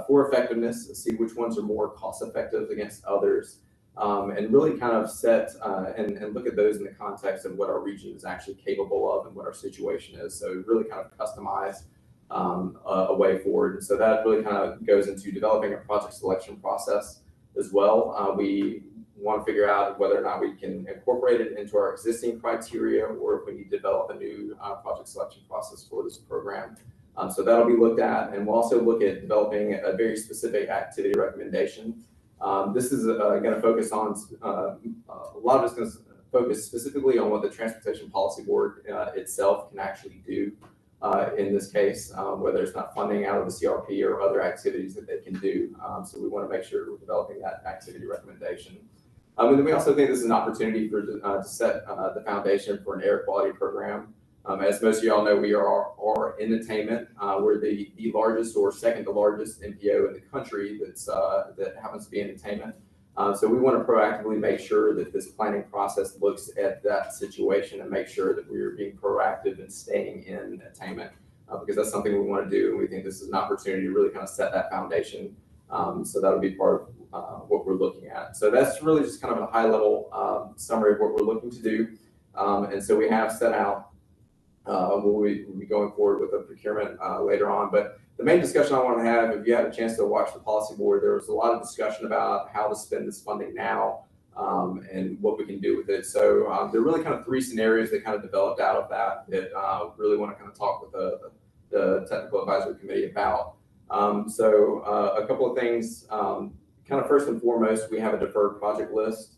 for effectiveness, see which ones are more cost effective against others, and really kind of set and look at those in the context of what our region is actually capable of and what our situation is. So really kind of customize a way forward. And so that really kind of goes into developing a project selection process as well. We want to figure out whether or not we can incorporate it into our existing criteria, or if we need to develop a new project selection process for this program. So that'll be looked at, and we'll also look at developing a very specific activity recommendation. This is going to focus on, a lot of it's going to focus specifically on what the Transportation Policy Board itself can actually do in this case, whether it's not funding out of the CRP or other activities that they can do. So we want to make sure we're developing that activity recommendation. And then we also think this is an opportunity for to set the foundation for an air quality program. As most of y'all know, we are in attainment. We're the largest or second to largest MPO in the country that happens to be in attainment. So we want to proactively make sure that this planning process looks at that situation and make sure that we're being proactive and staying in attainment, because that's something we want to do. And we think this is an opportunity to really kind of set that foundation. So that'll be part of what we're looking at. So that's really just kind of a high level summary of what we're looking to do. And so we have set out, we'll be going forward with a procurement later on. But the main discussion I want to have, if you had a chance to watch the policy board, there was a lot of discussion about how to spend this funding now and what we can do with it. So there are really kind of three scenarios that kind of developed out of that really want to kind of talk with the technical advisory committee about. So a couple of things, kind of first and foremost, we have a deferred project list.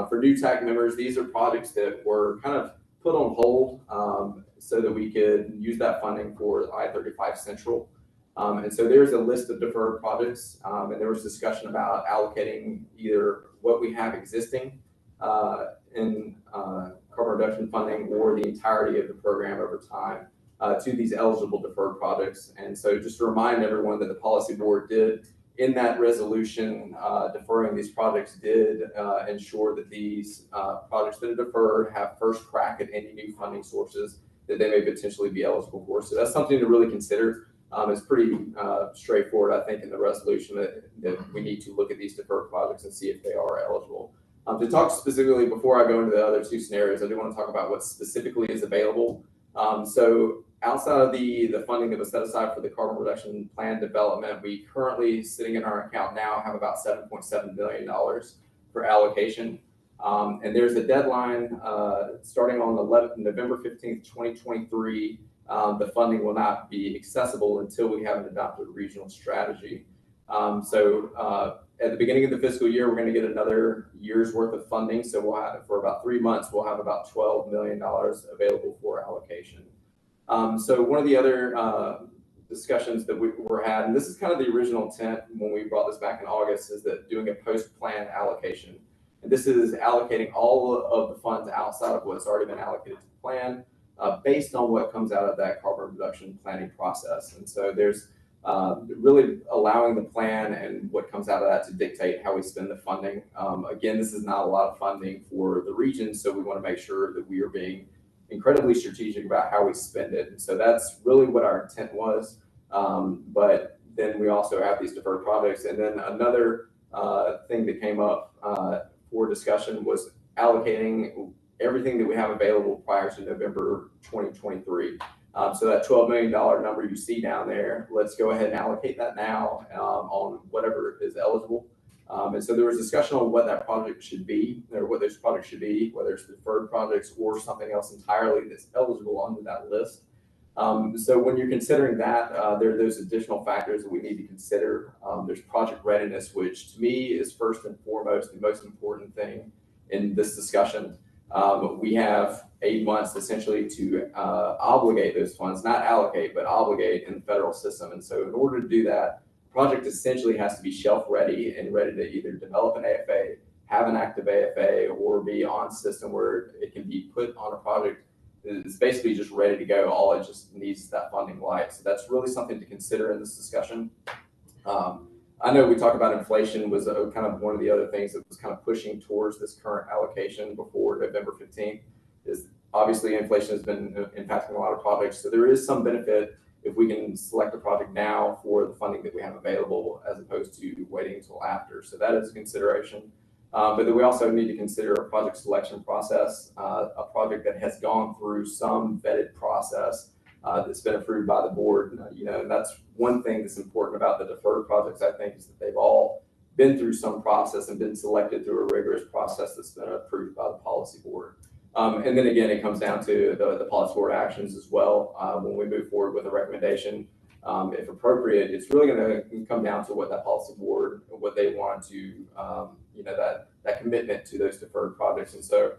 For new TAC members, these are projects that were kind of put on hold so that we could use that funding for I-35 Central. And so there's a list of deferred projects, and there was discussion about allocating either what we have existing in carbon reduction funding or the entirety of the program over time to these eligible deferred projects. And so just to remind everyone that the policy board did in that resolution, deferring these projects did ensure that these projects that are deferred have first crack at any new funding sources that they may potentially be eligible for. So that's something to really consider. It's pretty straightforward, I think, in the resolution that we need to look at these deferred projects and see if they are eligible. To talk specifically, before I go into the other two scenarios, I do want to talk about what specifically is available. So outside of the funding that was set aside for the carbon reduction plan development, we currently, sitting in our account now, have about $7.7 billion for allocation. And there's a deadline starting on November 15th, 2023. The funding will not be accessible until we have an adopted regional strategy. So at the beginning of the fiscal year, we're going to get another year's worth of funding. So we'll have, for about 3 months, we'll have about $12 million available for allocation. So one of the other discussions that were had, and this is kind of the original intent when we brought this back in August, is that doing a post-plan allocation. And this is allocating all of the funds outside of what's already been allocated to the plan based on what comes out of that carbon reduction planning process. And so there's really allowing the plan and what comes out of that to dictate how we spend the funding. Again, this is not a lot of funding for the region, so we want to make sure that we are being incredibly strategic about how we spend it. And so that's really what our intent was. But then we also have these deferred projects. And then another thing that came up for discussion was allocating everything that we have available prior to November 2023. So that $12 million number you see down there, let's go ahead and allocate that now on whatever is eligible. And so there was discussion on what that project should be, or what those projects should be, whether it's deferred projects or something else entirely that's eligible under that list. So when you're considering that, there are those additional factors that we need to consider. There's project readiness, which to me is first and foremost the most important thing in this discussion. We have 8 months essentially to obligate those funds, not allocate, but obligate in the federal system. And so in order to do that, project essentially has to be shelf ready and ready to either develop an AFA, have an active AFA, or be on system where it can be put on a project. It's basically just ready to go. All it just needs that funding light. So that's really something to consider in this discussion. I know we talked about inflation was kind of one of the other things that was kind of pushing towards this current allocation before November 15th. Is obviously inflation has been impacting a lot of projects. So there is some benefit if we can select a project now for the funding that we have available as opposed to waiting until after. So that is a consideration. But then we also need to consider a project selection process, a project that has gone through some vetted process that's been approved by the board. And that's one thing that's important about the deferred projects, I think, is that they've all been through some process and been selected through a rigorous process that's been approved by the policy board. And then again, it comes down to the policy board actions as well. When we move forward with a recommendation, if appropriate, it's really going to come down to what that policy board, what they want to, that commitment to those deferred projects. And so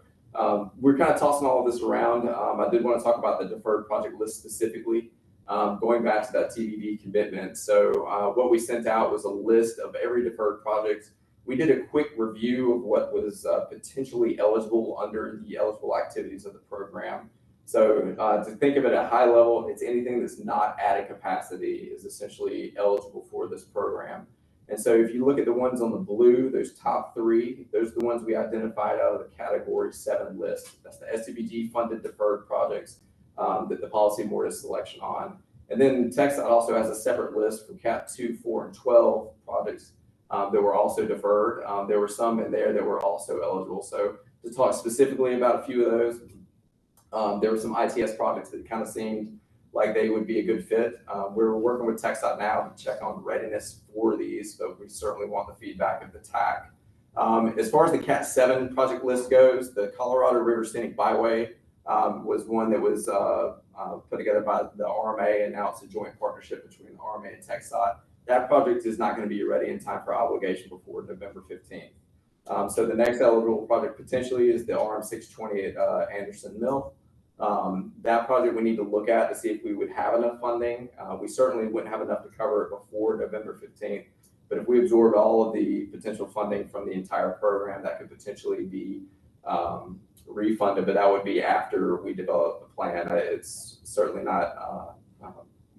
we're kind of tossing all of this around. I did want to talk about the deferred project list specifically, going back to that TBD commitment. So what we sent out was a list of every deferred project. We did a quick review of what was potentially eligible under the eligible activities of the program. So to think of it at a high level, it's anything that's not at a capacity is essentially eligible for this program. And so if you look at the ones on the blue, those top three, those are the ones we identified out of the category 7 list. That's the SCBG funded deferred projects that the policy board is selection on. And then TxDOT also has a separate list for Cat 2, 4, and 12 projects that were also deferred. There were some in there that were also eligible. So to talk specifically about a few of those, there were some ITS projects that kind of seemed like they would be a good fit. We're working with TxDOT now to check on readiness for these, but we certainly want the feedback of the TAC. As far as the Cat 7 project list goes, the Colorado River Scenic Byway was one that was put together by the RMA, and now it's a joint partnership between the RMA and TxDOT. That project is not going to be ready in time for obligation before November 15th. So the next eligible project potentially is the RM 620 at Anderson Mill. That project we need to look at to see if we would have enough funding. We certainly wouldn't have enough to cover it before November 15th, but if we absorbed all of the potential funding from the entire program, that could potentially be refunded, but that would be after we develop the plan. It's certainly not,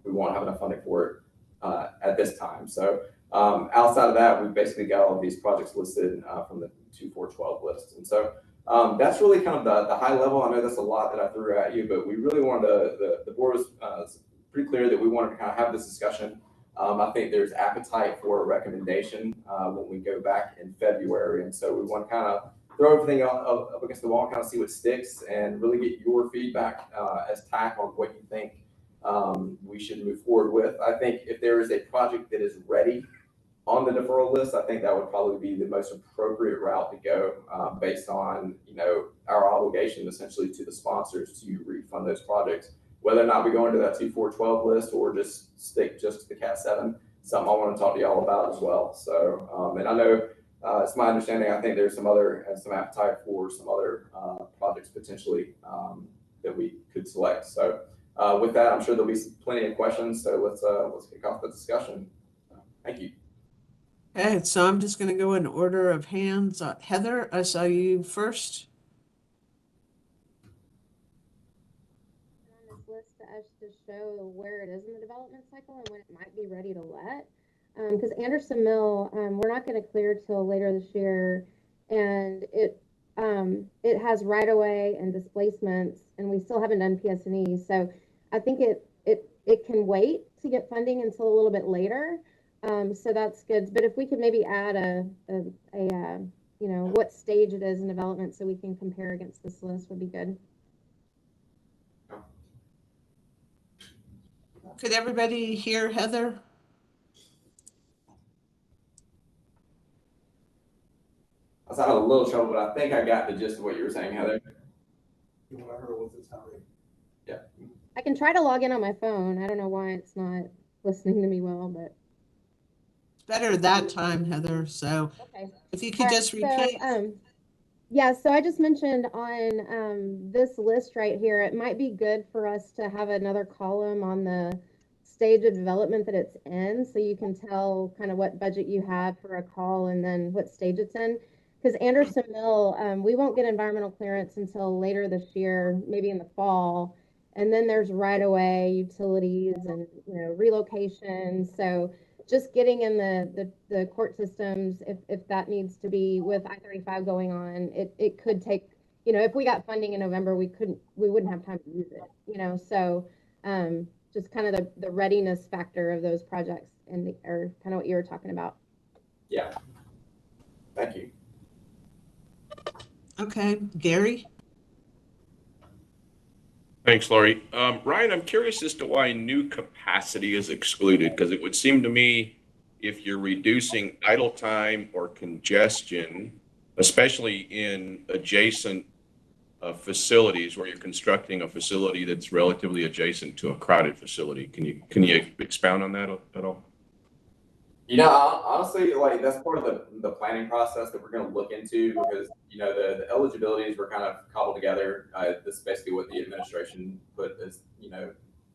we won't have enough funding for it at this time. So outside of that, we've basically got all of these projects listed from the 2, 4, 12 list. And so that's really kind of the high level. I know that's a lot that I threw at you, but we really wanted the board was pretty clear that we wanted to kind of have this discussion. I think there's appetite for a recommendation when we go back in February. And so we want to kind of throw everything up against the wall and kind of see what sticks and really get your feedback as TAC on what you think we should move forward with. I think if there is a project that is ready on the deferral list, I think that would probably be the most appropriate route to go based on, you know, our obligation essentially to the sponsors to refund those projects. Whether or not we go into that 2, 4, 12 list or just stick just to the Cat 7, something I want to talk to y'all about as well. So, and I know it's my understanding, I think there's some appetite for some other projects potentially that we could select. So with that, I'm sure there'll be plenty of questions. So let's kick off the discussion. Thank you. Okay, so I'm just going to go in order of hands. Heather, I saw you first. On this list to show where it is in the development cycle and when it might be ready to let. Because Anderson Mill, we're not going to clear till later this year, and it has right of way and displacements, and we still haven't done PS&E. So I think it can wait to get funding until a little bit later. So that's good. But if we could maybe add a you know, what stage it is in development so we can compare against this list would be good. Could everybody hear Heather? I was having a little trouble, but I think I got the gist of what you were saying, Heather. What I heard was it's not ready. Yeah. I can try to log in on my phone. I don't know why it's not listening to me well, but It's better that time, Heather. So okay. If you could just repeat. So, yeah, so I just mentioned on this list right here, it might be good for us to have another column on the stage of development that it's in, so you can tell kind of what budget you have for a call and then what stage it's in. Because Anderson Mill, we won't get environmental clearance until later this year, maybe in the fall. And then there's right-of-way, utilities, and relocation. So just getting in the court systems, if that needs to be with I-35 going on, it could take, if we got funding in November, we wouldn't have time to use it, so just kind of the readiness factor of those projects or kind of what you were talking about. Yeah. Thank you. Okay, Gary? Thanks, Lori. Ryan, I'm curious as to why new capacity is excluded, because it would seem to me if you're reducing idle time or congestion, especially in adjacent facilities where you're constructing a facility that's relatively adjacent to a crowded facility. Can you expound on that at all? Honestly, like that's part of the planning process that we're going to look into because, the eligibilities were kind of cobbled together. This is basically what the administration put as,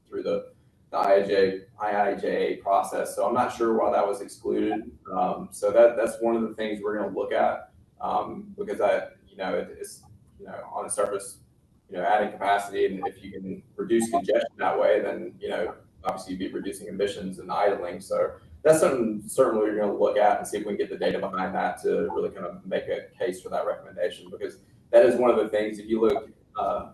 through the IIJA process. So I'm not sure why that was excluded. So that's one of the things we're going to look at because it's, on the surface, adding capacity, and if you can reduce congestion that way, then, obviously you'd be reducing emissions and idling. So that's something certainly we're going to look at and see if we can get the data behind that to really kind of make a case for that recommendation, because that is one of the things. If you look,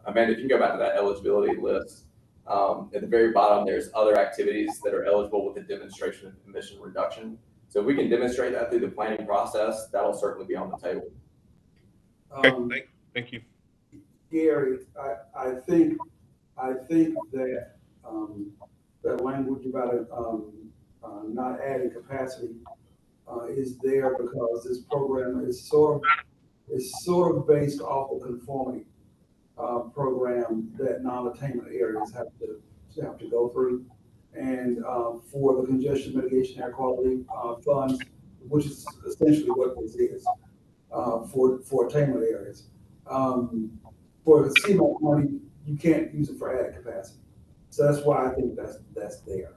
Amanda, if you can go back to that eligibility list, at the very bottom, there's other activities that are eligible with a demonstration of emission reduction. So if we can demonstrate that through the planning process, that'll certainly be on the table. Okay, thank you. Gary, I think that that language about not adding capacity is there because this program is sort of based off of conformity program that non-attainment areas have to go through, and for the congestion mitigation air quality funds, which is essentially what this is for attainment areas. For the CMOP money, you can't use it for added capacity. So that's why I think that's there.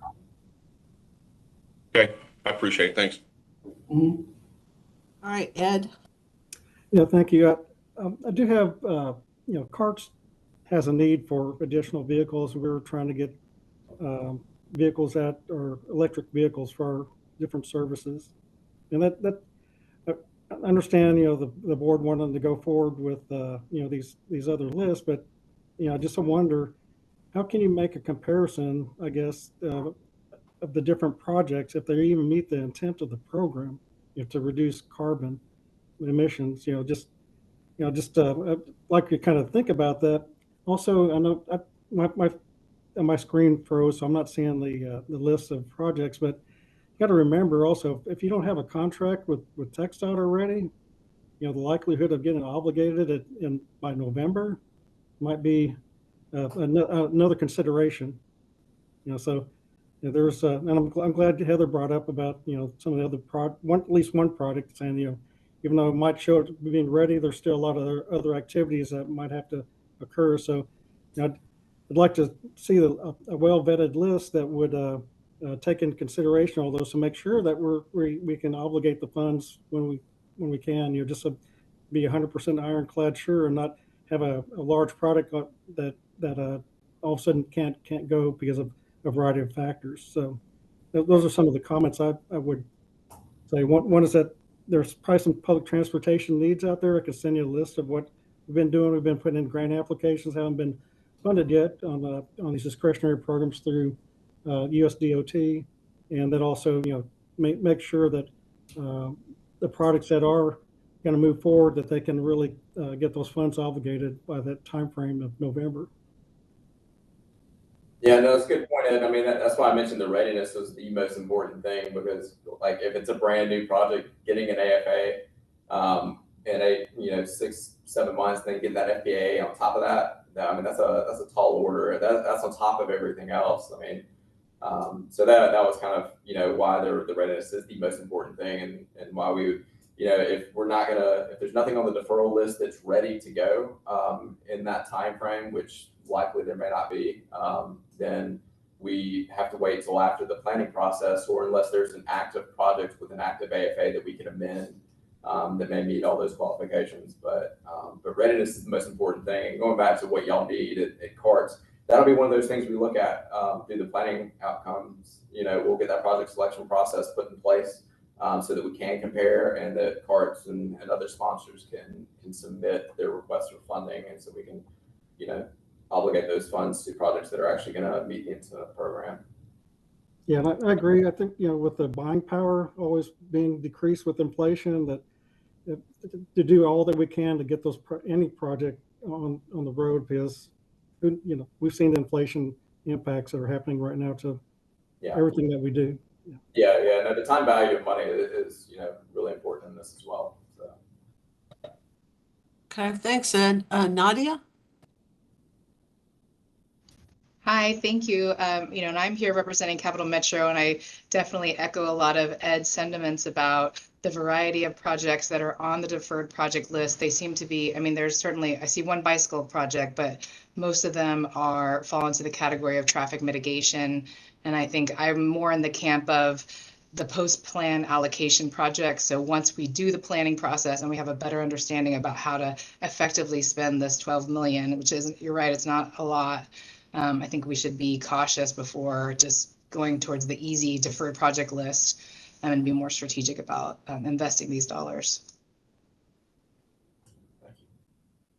Okay, I appreciate it. Thanks. All right, Ed. Yeah, thank you. I do have, CARTS has a need for additional vehicles. We're trying to get vehicles or electric vehicles for our different services. And that I understand, the board wanted to go forward with, these other lists, but, I just wonder, how can you make a comparison, I guess, of the different projects if they even meet the intent of the program, to reduce carbon emissions, I'd like to kind of think about that. Also, I know my screen froze, so I'm not seeing the list of projects, but you got to remember also, if you don't have a contract with TxDOT already, the likelihood of getting obligated by November might be another consideration. So there's and I'm glad Heather brought up about some of the other at least one project saying even though it might show it being ready, there's still a lot of other activities that might have to occur. So I'd like to see a well vetted list that would take into consideration all those to make sure that we can obligate the funds when we can. Just to be 100% ironclad sure and not have a large product that all of a sudden can't go because of a variety of factors. So those are some of the comments I would say. One is that there's probably some public transportation needs out there. I could send you a list of what we've been doing. We've been putting in grant applications, haven't been funded yet on these discretionary programs through USDOT, and that also make sure that the products that are going to move forward, that they can really get those funds obligated by that time frame of November. Yeah, no, it's a good point, Ed. I mean, that's why I mentioned the readiness was the most important thing, because like if it's a brand new project, getting an AFA in 6-7 months, then get that FPA on top of that. I mean, that's a tall order. That's on top of everything else. I mean, so that was kind of why the readiness is the most important thing, and why we would if there's nothing on the deferral list that's ready to go in that time frame, which likely there may not be, then we have to wait till after the planning process, or unless there's an active project with an active AFA that we can amend that may meet all those qualifications. But readiness is the most important thing. And going back to what y'all need at CARTS, that'll be one of those things we look at through the planning outcomes. We'll get that project selection process put in place so that we can compare, and that CARTS and other sponsors can submit their requests for funding, and so we can obligate those funds to projects that are actually going to meet the intent of the program. Yeah, and I agree. I think with the buying power always being decreased with inflation, that to do all that we can to get any project on the road, because we've seen the inflation impacts that are happening right now to everything that we do. Yeah. No, the time value of money is really important in this as well. So. Okay, thanks, Ed. Nadia. Hi, thank you. And I'm here representing Capital Metro, and I definitely echo a lot of Ed's sentiments about the variety of projects that are on the deferred project list. They seem to be, there's certainly, I see one bicycle project, but most of them fall into the category of traffic mitigation. And I think I'm more in the camp of the post-plan allocation projects. So once we do the planning process and we have a better understanding about how to effectively spend this 12 million, which is, you're right, it's not a lot. I think we should be cautious before just going towards the easy deferred project list and be more strategic about investing these dollars.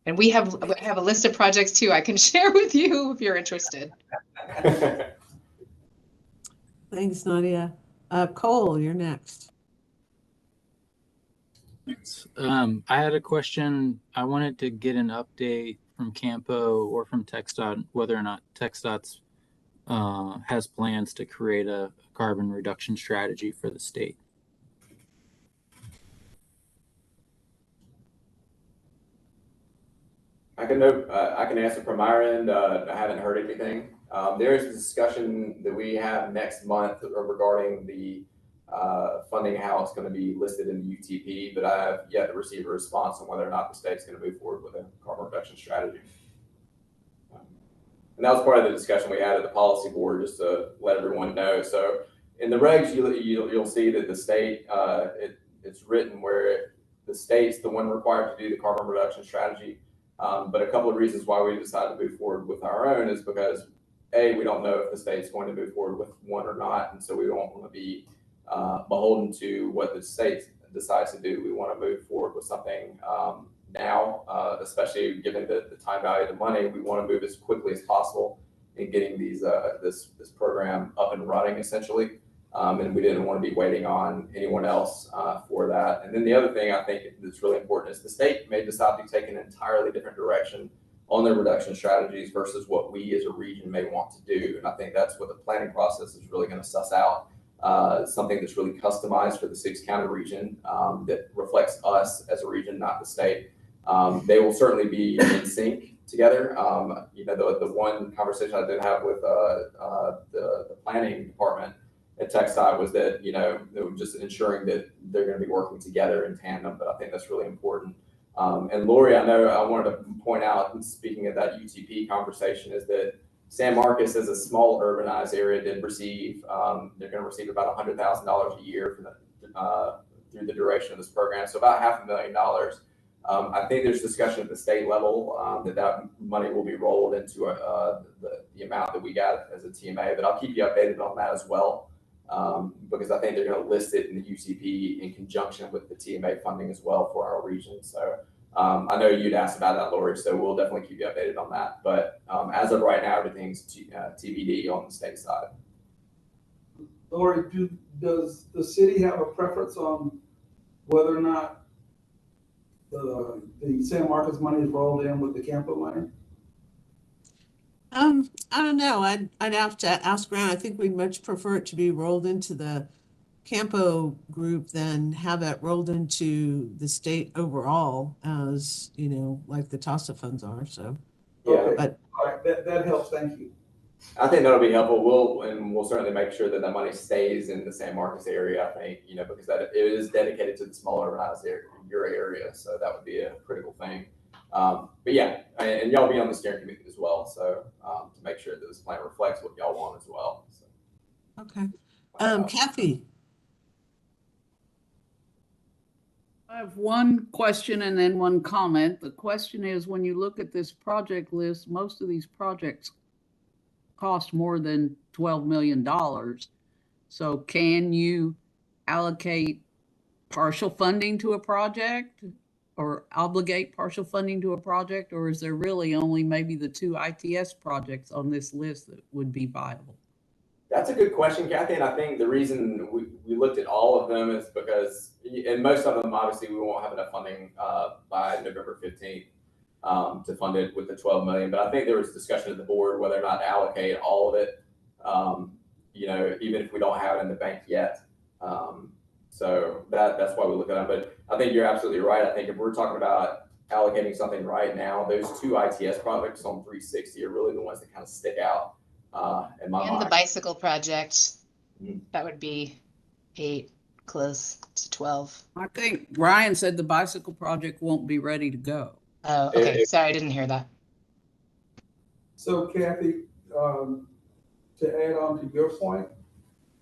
And we have a list of projects too I can share with you if you're interested. Thanks, Nadia. Cole, you're next. Thanks. I had a question. I wanted to get an update from CAMPO or from TxDOT whether or not TxDOT has plans to create a carbon reduction strategy for the state. I can answer from our end. I haven't heard anything. There is a discussion that we have next month regarding the funding, how it's going to be listed in the UTP, but I have yet to receive a response on whether or not the state's going to move forward with a carbon reduction strategy. And that was part of the discussion we had at the policy board, just to let everyone know. So in the regs, you'll see that the state, it's written where the state's the one required to do the carbon reduction strategy. But a couple of reasons why we decided to move forward with our own is because, A, we don't know if the state's going to move forward with one or not. And so we don't want to be beholden to what the state decides to do. We want to move forward with something now, especially given the time value of the money. We want to move as quickly as possible in getting these this program up and running, essentially. And we didn't want to be waiting on anyone else for that. And then the other thing I think that's really important is the state may decide to take an entirely different direction on their reduction strategies versus what we as a region may want to do. And I think that's what the planning process is really going to suss out. Something that's really customized for the 6-county region that reflects us as a region, not the state. They will certainly be in sync together. The one conversation I did have with the planning department at TxDOT was that, they were just ensuring that they're going to be working together in tandem, but I think that's really important. And Lori, I know I wanted to point out, speaking of that UTP conversation, is that San Marcos, as a small urbanized area, did receive, they're going to receive about $100,000 a year for through the duration of this program, so about $500,000. I think there's discussion at the state level that money will be rolled into the amount that we got as a TMA, but I'll keep you updated on that as well. Because I think they're going to list it in the UTP in conjunction with the TMA funding as well for our region. So I know you'd asked about that, Lori, so we'll definitely keep you updated on that. But as of right now, everything's TBD on the state side. Lori, does the city have a preference on whether or not the San Marcos money is rolled in with the CAMPO money? I don't know. I'd have to ask around. I think we'd much prefer it to be rolled into the CAMPO group than have it rolled into the state overall, as like the TASA funds are. So yeah, but all right, that helps. Thank you. I think that'll be helpful. We'll certainly make sure that the money stays in the San Marcos area. I think because that it is dedicated to the smaller urbanized area, so that would be a critical thing. But yeah, and y'all be on the steering committee as well, so to make sure that this plan reflects what y'all want as well. So. Okay, Kathy. I have one question and then one comment. The question is, when you look at this project list, most of these projects cost more than $12 million. So can you allocate partial funding to a project or obligate partial funding to a project? Or is there really only maybe the 2 ITS projects on this list that would be viable? That's a good question, Kathy. And I think the reason we looked at all of them is because, and most of them, obviously, we won't have enough funding by November 15th to fund it with the 12 million. But I think there was discussion at the board whether or not to allocate all of it, even if we don't have it in the bank yet. So that's why we look at it. But I think you're absolutely right. I think if we're talking about allocating something right now, those 2 ITS projects on 360 are really the ones that kind of stick out in my mind. And the bicycle project, that would be 8, close to 12. I think Ryan said the bicycle project won't be ready to go. Oh, okay. Sorry, I didn't hear that. So Kathy, to add on to your point,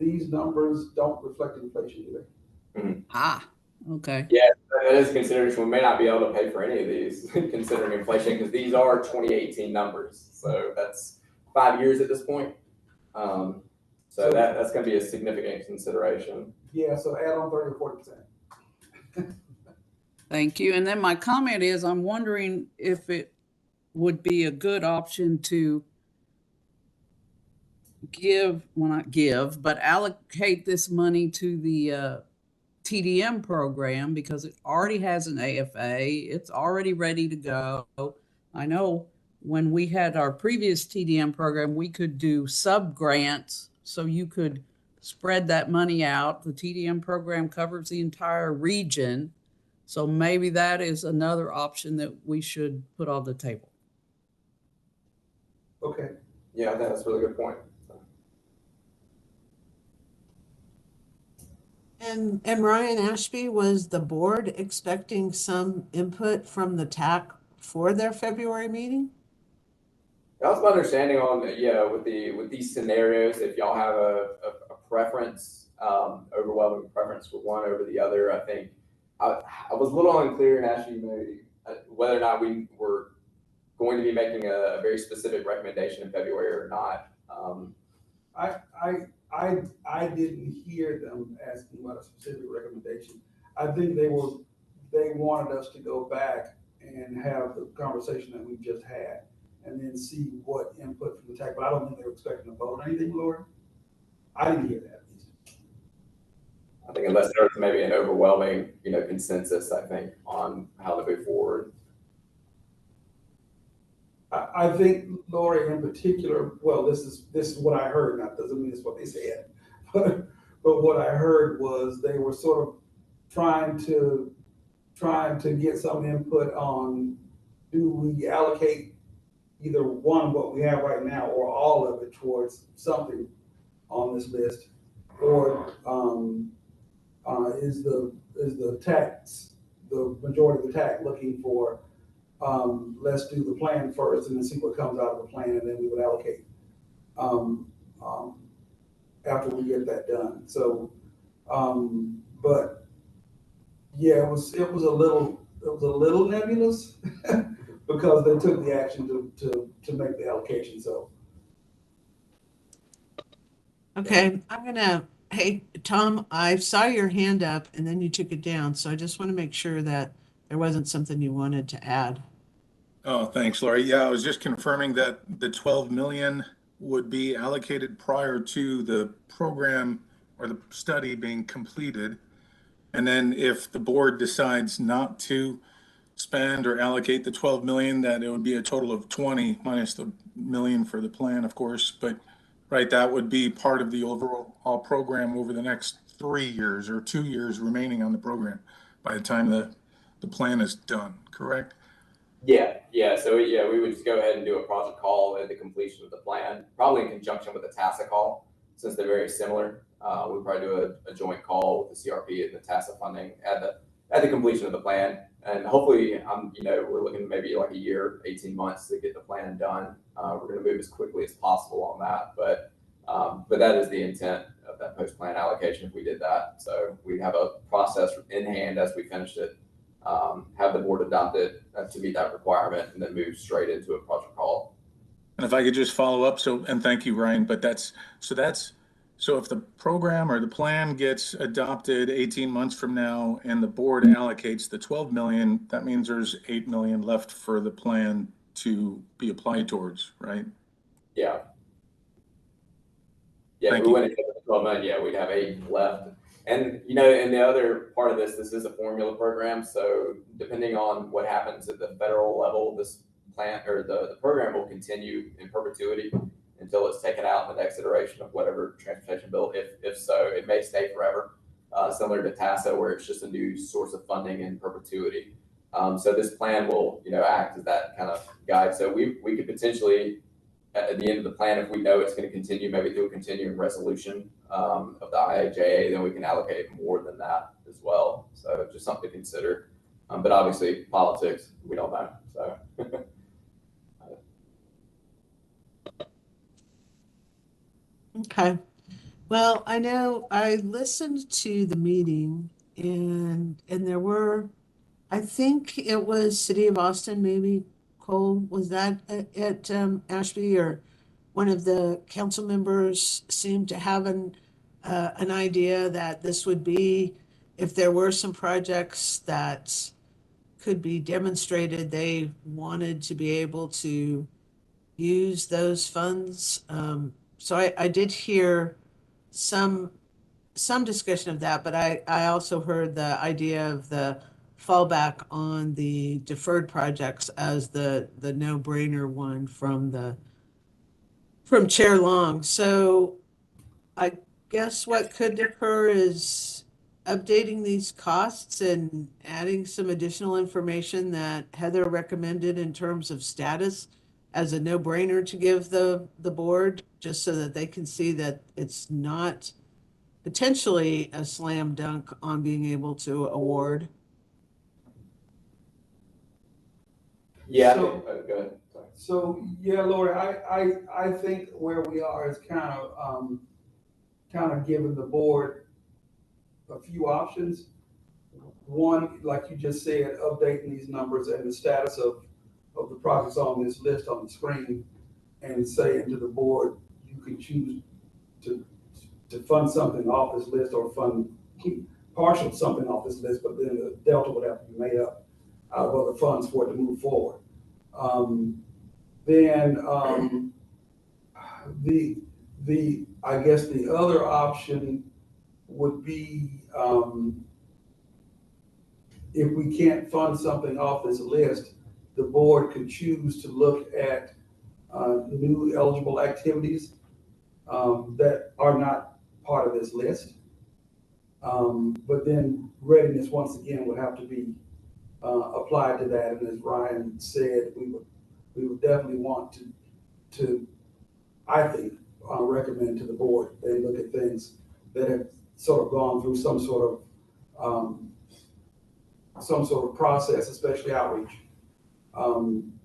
these numbers don't reflect inflation, do they? Mm-hmm. Ah, okay. Yeah, that is a consideration. We may not be able to pay for any of these considering inflation, because these are 2018 numbers. So that's 5 years at this point. So that's gonna be a significant consideration. Yeah, so add on 30 or 40%. Thank you. And then my comment is, I'm wondering if it would be a good option to not give, but allocate this money to the TDM program because it already has an AFA. It's already ready to go. I know when we had our previous TDM program, we could do sub grants so you could spread that money out. The TDM program covers the entire region. So maybe that is another option that we should put on the table. Okay. Yeah, I think that's a really good point. And Ryan Ashby, was the board expecting some input from the TAC for their February meeting? That's my understanding on, yeah, with these scenarios, if y'all have a preference, overwhelming preference for one over the other, I think I was a little unclear and actually maybe whether or not we were going to be making a very specific recommendation in February or not. I didn't hear them asking about a specific recommendation. I think they wanted us to go back and have the conversation that we just had and then see what input from the TAC, but I don't think they were expecting to vote on anything, Lori. I didn't hear that at least. I think unless there was maybe an overwhelming, consensus, I think, on how to move forward. I think, Lori, in particular, well, this is what I heard. Now, doesn't mean it's what they said, but what I heard was they were sort of trying to get some input on, do we allocate either one, what we have right now, or all of it towards something on this list, or is the tax, the majority of the TAC looking for, let's do the plan first and then see what comes out of the plan, and then we would allocate after we get that done. So, but yeah, it was a little nebulous because they took the action to make the allocation. So, Okay, hey, Tom, I saw your hand up and then you took it down. So I just want to make sure that there wasn't something you wanted to add. Oh, thanks, Lori. Yeah, I was just confirming that the 12 million would be allocated prior to the program or the study being completed. And then if the board decides not to spend or allocate the 12 million, that it would be a total of 20 minus the million for the plan, of course. But right, that would be part of the overall program over the next 3 years or 2 years remaining on the program by the time the plan is done, correct? Yeah. So we would just go ahead and do a project call at the completion of the plan, probably in conjunction with the TASA call, since they're very similar. We'd probably do a joint call with the CRP and the TASA funding at the completion of the plan. And hopefully, we're looking maybe like a year, 18 months to get the plan done. We're going to move as quickly as possible on that, but that is the intent of that post-plan allocation if we did that. So we'd have a process in hand as we finished it, have the board adopt it to meet that requirement, and then move straight into a project call. And if I could just follow up, and thank you, Ryan, but so if the program or the plan gets adopted 18 months from now and the board allocates the 12 million, that means there's 8 million left for the plan to be applied towards, right? Yeah. Yeah, if we went into 12 million, yeah, we'd have 8 left. And, and the other part of this is a formula program. So depending on what happens at the federal level, this plan or the program will continue in perpetuity until it's taken out in the next iteration of whatever transportation bill. If so, it may stay forever, similar to TASA, where it's just a new source of funding in perpetuity. So this plan will, act as that kind of guide. So we could potentially, at the end of the plan, if we know it's going to continue, maybe do a continuing resolution of the IIJA, then we can allocate more than that as well. So just something to consider. But obviously, politics, we don't know. So. Okay. Well, I know I listened to the meeting and there were, I think it was City of Austin, maybe Cole, was that at Ashby, or one of the council members seemed to have an idea that this would be, if there were some projects that could be demonstrated, they wanted to be able to use those funds. So I did hear some discussion of that, but I also heard the idea of the fallback on the deferred projects as the no-brainer one from Chair Long. So I guess what could occur is updating these costs and adding some additional information that Heather recommended in terms of status as a no-brainer to give the board, just so that they can see that it's not potentially a slam dunk on being able to award. Yeah, So- go ahead. Sorry. So, yeah, Lori, I think where we are is kind of giving the board a few options. One, like you just said, updating these numbers and the status of the projects on this list on the screen, and saying to the board, you can choose to fund something off this list or keep partial something off this list, but then the delta would have to be made up out of other funds for it to move forward. I guess the other option would be, if we can't fund something off this list, the board could choose to look at new eligible activities that are not part of this list. But then readiness, once again, would have to be applied to that. And as Ryan said, we would definitely want to I think, recommend to the board they look at things that have sort of gone through some sort of process, especially outreach,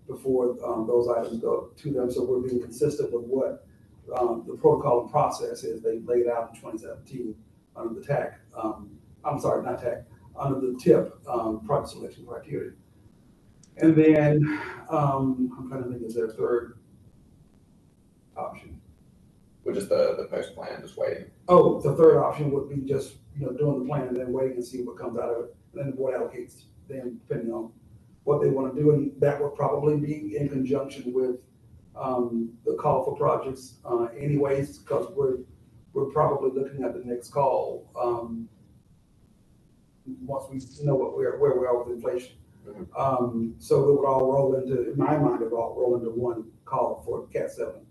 before those items go to them. So we're being consistent with what the protocol and process is they laid out in 2017 under the TAC. I'm sorry, not TAC, under the TIP project selection criteria. And then I'm trying to think, is there a third option? Which is the post plan, just waiting. Oh, the third option would be just, doing the plan and then waiting and see what comes out of it. And then the board allocates them depending on what they want to do. And that would probably be in conjunction with the call for projects anyways, because we're probably looking at the next call once we know where we are with inflation. So it would all roll into, in my mind, it would all roll into one call for CAT 7.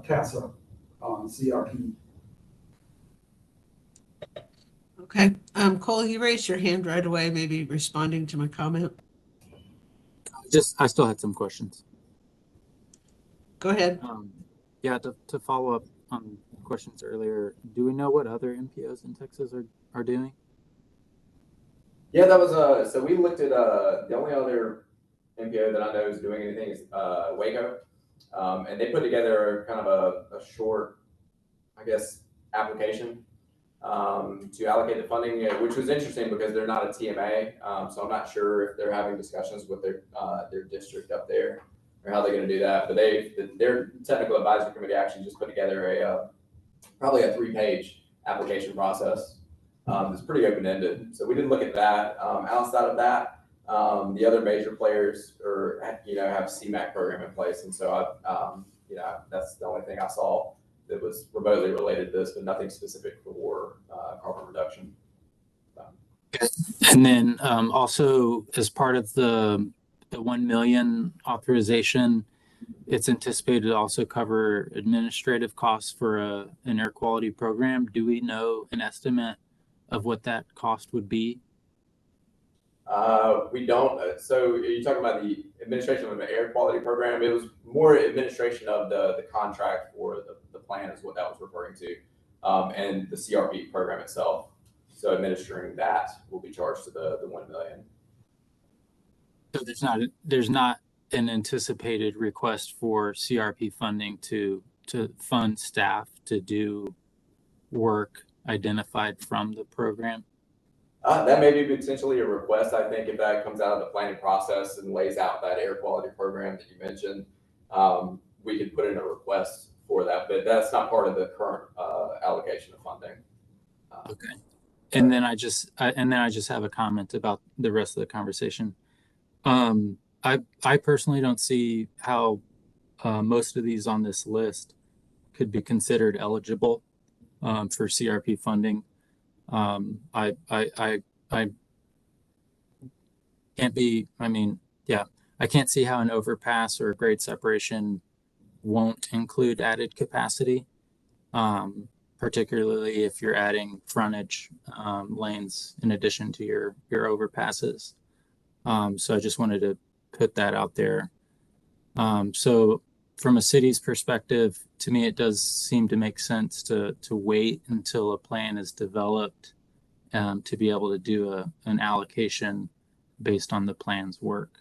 TASA on CRP. Okay, Cole, you raised your hand right away, maybe responding to my comment. I still had some questions. Go ahead. Yeah, to follow up on questions earlier, do we know what other MPOs in Texas are doing? Yeah, that was so we looked at the only other MPO that I know is doing anything is Waco. And they put together kind of a short, I guess, application to allocate the funding, which was interesting because they're not a TMA. So I'm not sure if they're having discussions with their district up there or how they're going to do that. But their technical advisory committee actually just put together probably a 3-page application process. It's pretty open-ended. So we didn't look at that. Outside of that, the other major players have CMAQ program in place, and so that's the only thing I saw that was remotely related to this, but nothing specific for carbon reduction. And then also as part of the 1 million authorization, it's anticipated to also cover administrative costs for an air quality program. Do we know an estimate of what that cost would be? We don't. So are you talking about the administration of the air quality program? It was more administration of the contract for the plan is what that was referring to, and the CRP program itself. So administering that will be charged to the 1 million. So there's not an anticipated request for CRP funding to fund staff to do work identified from the program? That may be potentially a request. I think if that comes out of the planning process and lays out that air quality program that you mentioned, we could put in a request for that, but that's not part of the current allocation of funding. Okay. And then I just have a comment about the rest of the conversation. I personally don't see how most of these on this list could be considered eligible for CRP funding. I can't be, I mean, yeah, I can't see how an overpass or a grade separation won't include added capacity, particularly if you're adding frontage lanes in addition to your overpasses. So I just wanted to put that out there. So from a city's perspective, to me, it does seem to make sense to wait until a plan is developed to be able to do an allocation based on the plan's work.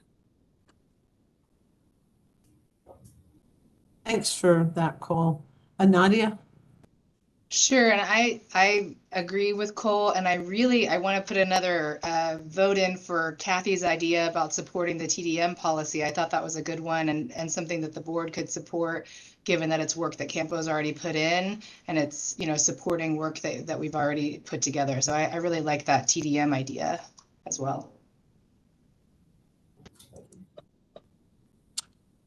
Thanks for that, Cole. Nadia? Sure, and I agree with Cole, and I want to put another vote in for Kathy's idea about supporting the TDM policy. I thought that was a good one and something that the board could support, given that it's work that CAMPO has already put in, and it's, you know, supporting work that we've already put together. So I really like that TDM idea as well.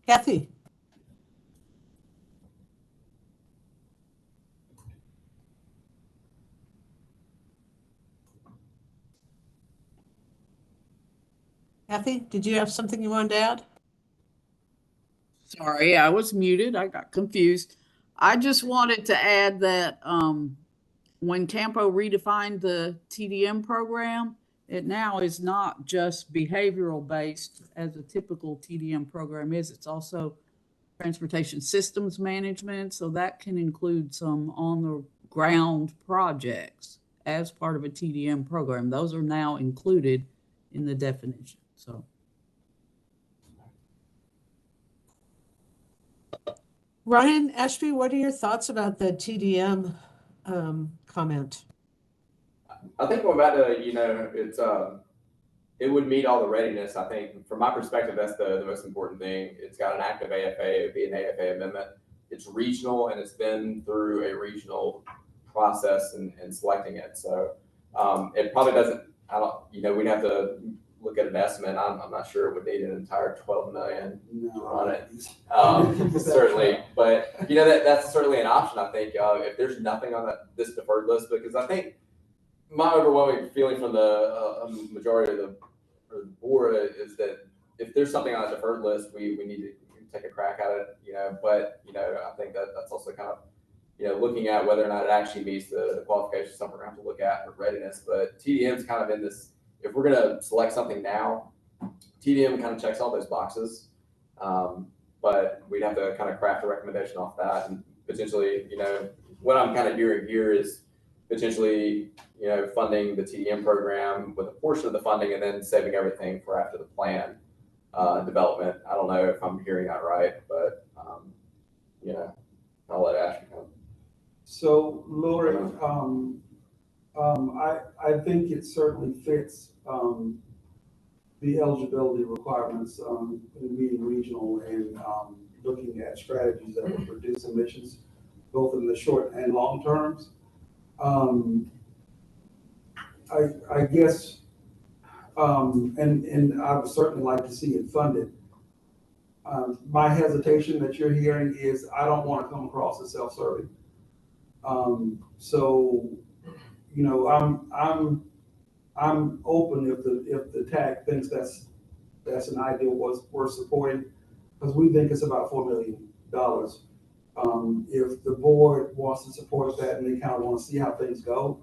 Kathy? Kathy, did you have something you wanted to add? Sorry, I was muted. I got confused. I just wanted to add that when CAMPO redefined the TDM program, it now is not just behavioral based as a typical TDM program is. It's also transportation systems management. So that can include some on the ground projects as part of a TDM program. Those are now included in the definition. So. Ryan Ashby, what are your thoughts about the TDM comment? I think going back to, you know, it would meet all the readiness. I think from my perspective, that's the most important thing. It's got an active AFA, it'd be an AFA amendment. It's regional and it's been through a regional process and selecting it. So it probably doesn't, we'd have to look at an estimate. I'm not sure it would need an entire 12 million to run it. Certainly, but you know, that's certainly an option. I think if there's nothing on this deferred list, because I think my overwhelming feeling from the majority of the board is that if there's something on a deferred list, we need to take a crack at it, you know, but, you know, I think that's also kind of, you know, looking at whether or not it actually meets the qualifications, something we're going to have to look at for readiness. But TDM is kind of in this, if we're going to select something now, TDM kind of checks all those boxes. But we'd have to kind of craft a recommendation off that, and potentially, you know, what I'm kind of hearing here is potentially, you know, funding the TDM program with a portion of the funding and then saving everything for after the plan development. I don't know if I'm hearing that right, but you know, I'll let Ashley come. So Lori, I think it certainly fits the eligibility requirements in meeting regional and looking at strategies that will reduce emissions, both in the short and long terms. I guess, and I would certainly like to see it funded. My hesitation that you're hearing is I don't want to come across as self-serving. So, you know, I'm open if the TAC thinks that's an idea worth supporting, because we think it's about $4 million. If the board wants to support that and they kind of want to see how things go,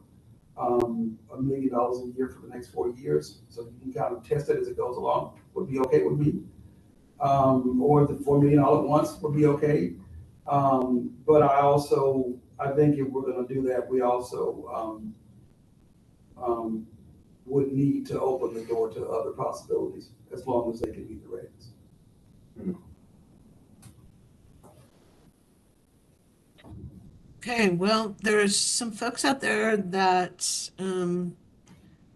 $1 million a year for the next 4 years, so you can kind of test it as it goes along, would be okay with me. Or the $4 million at once would be okay. But I think if we're going to do that, we also would need to open the door to other possibilities as long as they can meet the ratings. Okay, well, there's some folks out there that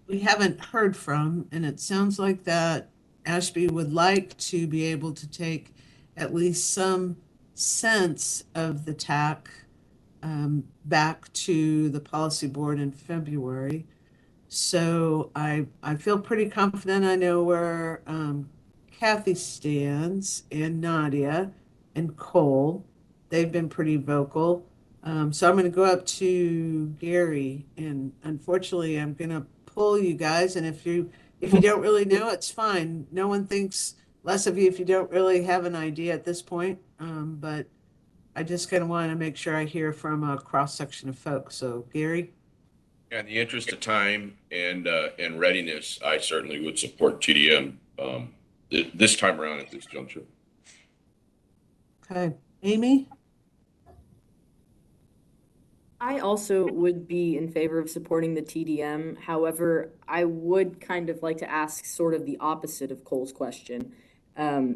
we haven't heard from, and it sounds like that Ashby would like to be able to take at least some sense of the TAC back to the policy board in February. So I feel pretty confident. I know where Kathy stands and Nadia and Cole. They've been pretty vocal. So I'm going to go up to Gary, and unfortunately, I'm going to pull you guys. And if you don't really know, it's fine. No one thinks less of you if you don't really have an idea at this point. But I just kind of want to make sure I hear from a cross section of folks. So Gary. Yeah, in the interest of time and readiness, I certainly would support TDM this time around at this juncture. Okay, Amy? I also would be in favor of supporting the TDM. However, I would kind of like to ask sort of the opposite of Cole's question.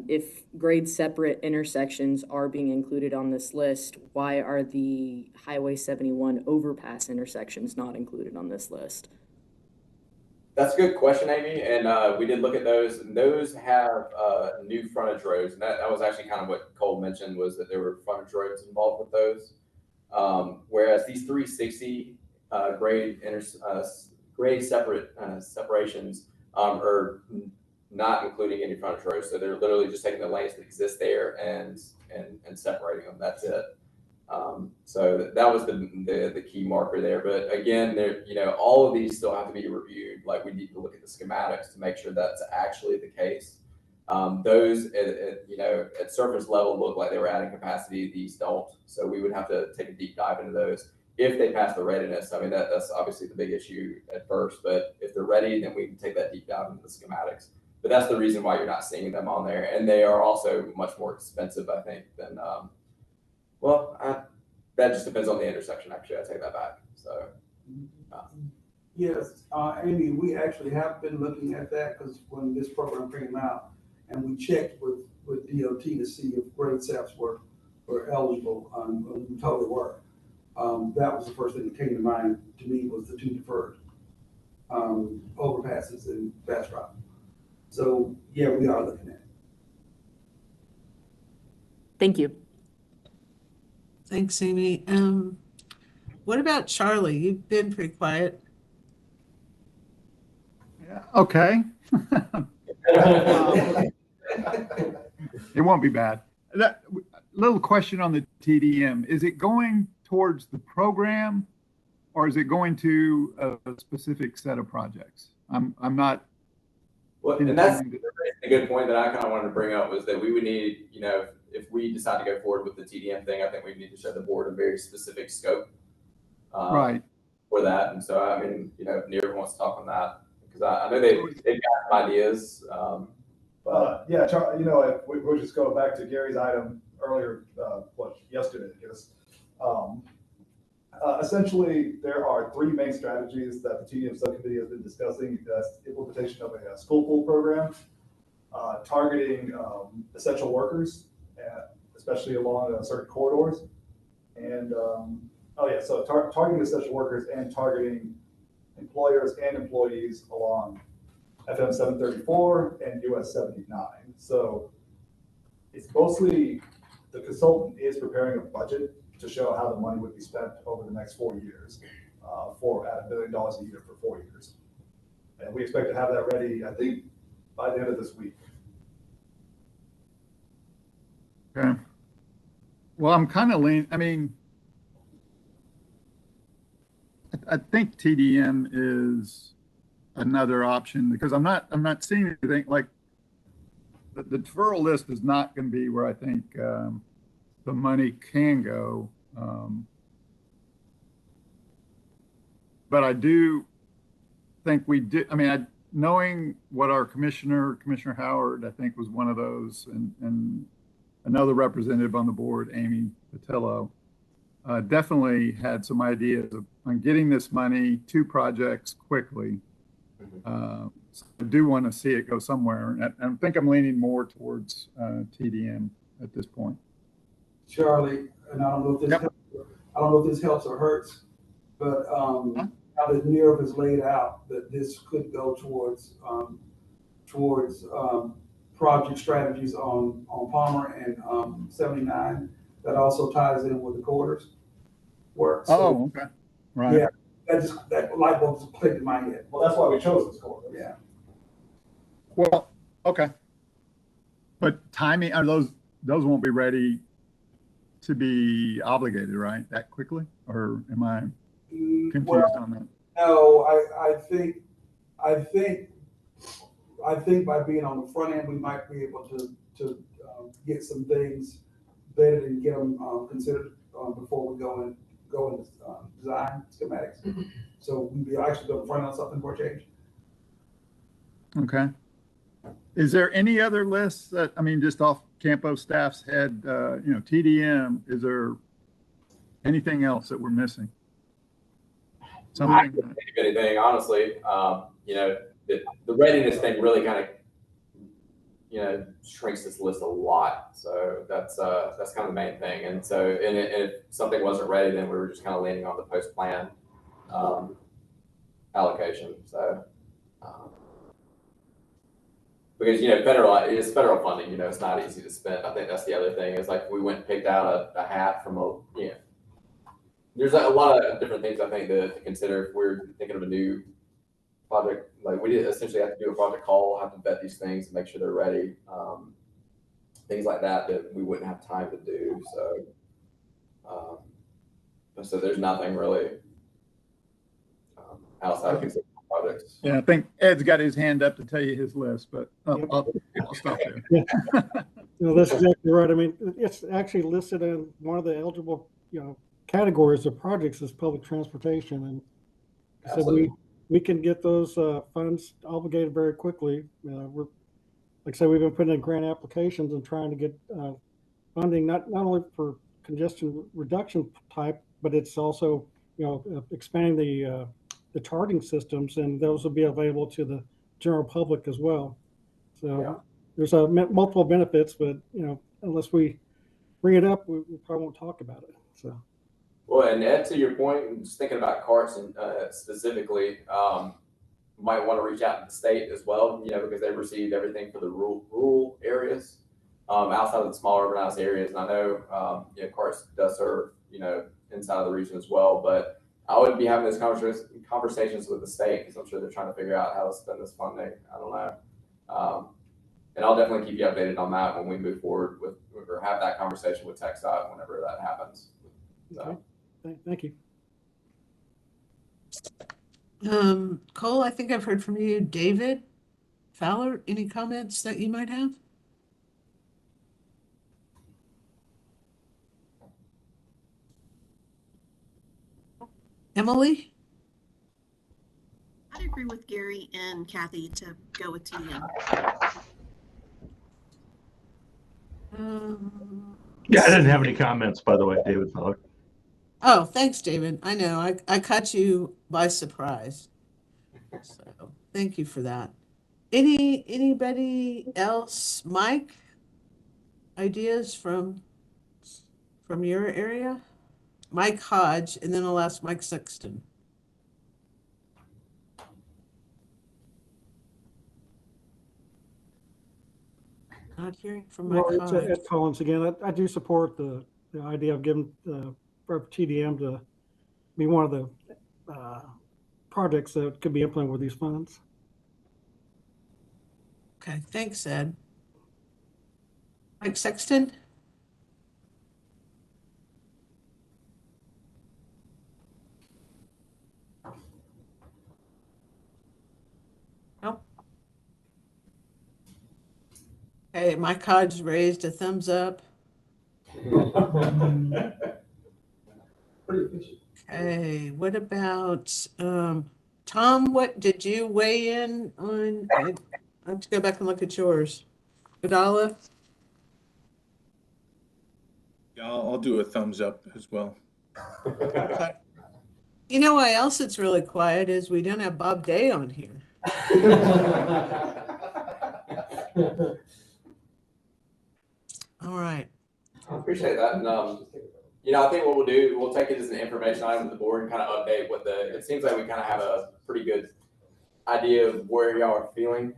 If grade separate intersections are being included on this list, why are the Highway 71 overpass intersections not included on this list? That's a good question, Amy. And we did look at those, and those have new frontage roads. And that was actually kind of what Cole mentioned, was that there were frontage roads involved with those. Whereas these 360 grade separations are not including any frontage roads. So they're literally just taking the lanes that exist there and separating them. That's it. So that was the key marker there. But again, all of these still have to be reviewed. Like, we need to look at the schematics to make sure that's actually the case. Those at surface level look like they were adding capacity. These don't. So we would have to take a deep dive into those if they pass the readiness. I mean, that's obviously the big issue at first, but if they're ready, then we can take that deep dive into the schematics. But that's the reason why you're not seeing them on there. And they are also much more expensive, I think, than, that just depends on the intersection. Actually, I take that back. So. Yes, Amy, we actually have been looking at that, because when this program came out, and we checked with DOT to see if grade SEPs were eligible, we totally were. That was the first thing that came to mind to me, was the two deferred overpasses in Bastrop. So yeah, we are looking at it. Thank you. Thanks, Amy. What about Charlie? You've been pretty quiet. Yeah, okay. It won't be bad. Little question on the TDM. Is it going towards the program, or is it going to a specific set of projects? I'm not. Well, and that's a good point that I kind of wanted to bring up, was that we would need, if we decide to go forward with the TDM thing, I think we need to show the board a very specific scope Right. for that. And so, I mean, if Neer wants to talk on that, because I know they've got some ideas. Yeah, we'll just go back to Gary's item earlier, yesterday, I guess. Essentially, there are three main strategies that the TDM subcommittee has been discussing. That's implementation of a school pool program, targeting essential workers, especially along certain corridors, and targeting essential workers and targeting employers and employees along FM 734 and US 79. So it's mostly, the consultant is preparing a budget to show how the money would be spent over the next 4 years, at $1 billion a year for 4 years. And we expect to have that ready, I think, by the end of this week. Okay. Well, I'm kind of I think TDM is another option, because I'm not seeing anything like the deferral list is not going to be where I think the money can go. But I do think we did. I mean, knowing what our Commissioner Howard, I think, was one of those, and another representative on the board, Amy Patillo, definitely had some ideas on getting this money to projects quickly. So I do want to see it go somewhere, and I think I'm leaning more towards TDM at this point. Charlie, and I don't know if this helps or hurts, but now that NERV is laid out, that this could go towards project strategies on Palmer and 79. that also ties in with the quarters work. So, Oh, okay, right. yeah, that light bulb just clicked in my head. Well, that's why we chose this corridor. Yeah. Well, okay. But timing, are those won't be ready to be obligated, right? That quickly? Or am I confused on that? No, I think by being on the front end, we might be able to get some things vetted and get them considered before we go in design schematics. So we'd be actually going to front on something for a change. Okay. Is there any other lists that, I mean, just off Campo staff's head, TDM, is there anything else that we're missing? I can't think of anything, honestly. The readiness thing really kind of, shrinks this list a lot. So that's kind of the main thing. And so, and if something wasn't ready, then we were just kind of leaning on the post plan allocation. So, because it's federal funding, it's not easy to spend. I think that's the other thing is like we went and picked out a hat from there's a lot of different things I think to consider if we're thinking of a new project. Like we did essentially have to do a project call, have to vet these things and make sure they're ready. Things like that we wouldn't have time to do. So there's nothing really outside of considered projects. Yeah, I think Ed's got his hand up to tell you his list, but I'll stop there. Yeah. That's exactly right. I mean, it's actually listed in one of the eligible, categories of projects is public transportation, and so we can get those funds obligated very quickly. We're, like I said, we've been putting in grant applications and trying to get funding not only for congestion reduction type, but it's also expanding the charging systems, and those will be available to the general public as well. So there's multiple benefits, but unless we bring it up, we probably won't talk about it. So. Well, and Ed, to your point, just thinking about Carson specifically, might want to reach out to the state as well, because they've received everything for the rural areas outside of the small urbanized areas. And I know, Carson does serve, inside of the region as well. But I would be having those conversations with the state because I'm sure they're trying to figure out how to spend this funding. I don't know. And I'll definitely keep you updated on that when we move forward with or have that conversation with TxDOT whenever that happens. So. Okay. Thank you. Cole, I think I've heard from you. David Fowler, any comments that you might have? Emily? I'd agree with Gary and Kathy to go with TDM. Yeah, I didn't have any comments, by the way, David Fowler. Oh, thanks, David. I know I caught you by surprise. So thank you for that. Anybody else? Mike? Ideas from your area? Mike Hodge, and then I'll ask Mike Sexton. Not hearing from Mike Well, it's Hodge. Ed Collins again. I do support the idea of giving for TDM to be one of the projects that could be implemented with these funds. Okay, thanks, Ed. Mike Sexton? Nope. Okay, Mike Hodge raised a thumbs up. Okay, what about Tom? What did you weigh in on? I have to go back and look at yours. Godala? Yeah, I'll do a thumbs up as well. Okay. You know why else it's really quiet is we don't have Bob Day on here. All right. I appreciate that. And, I think what we'll do, we'll take it as an information item with the board and kind of update it seems like we kind of have a pretty good idea of where y'all are feeling.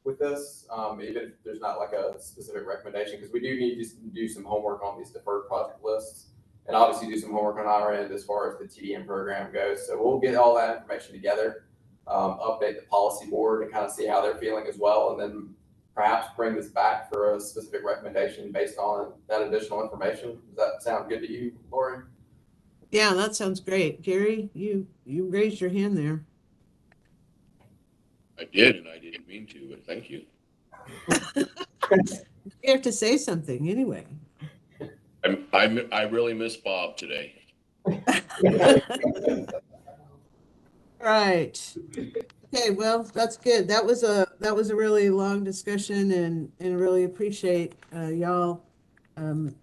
with this, even if there's not like a specific recommendation, because we do need to do some homework on these deferred project lists, and obviously do some homework on our end as far as the TDM program goes. So we'll get all that information together, update the policy board and kind of see how they're feeling as well, and then perhaps bring this back for a specific recommendation based on that additional information. Does that sound good to you, Lori? Yeah, that sounds great. Gary, you raised your hand there. I did, and I didn't mean to, but thank you. You have to say something anyway. I really miss Bob today. Right. Okay, well, that's good. That was a really long discussion, and really appreciate y'all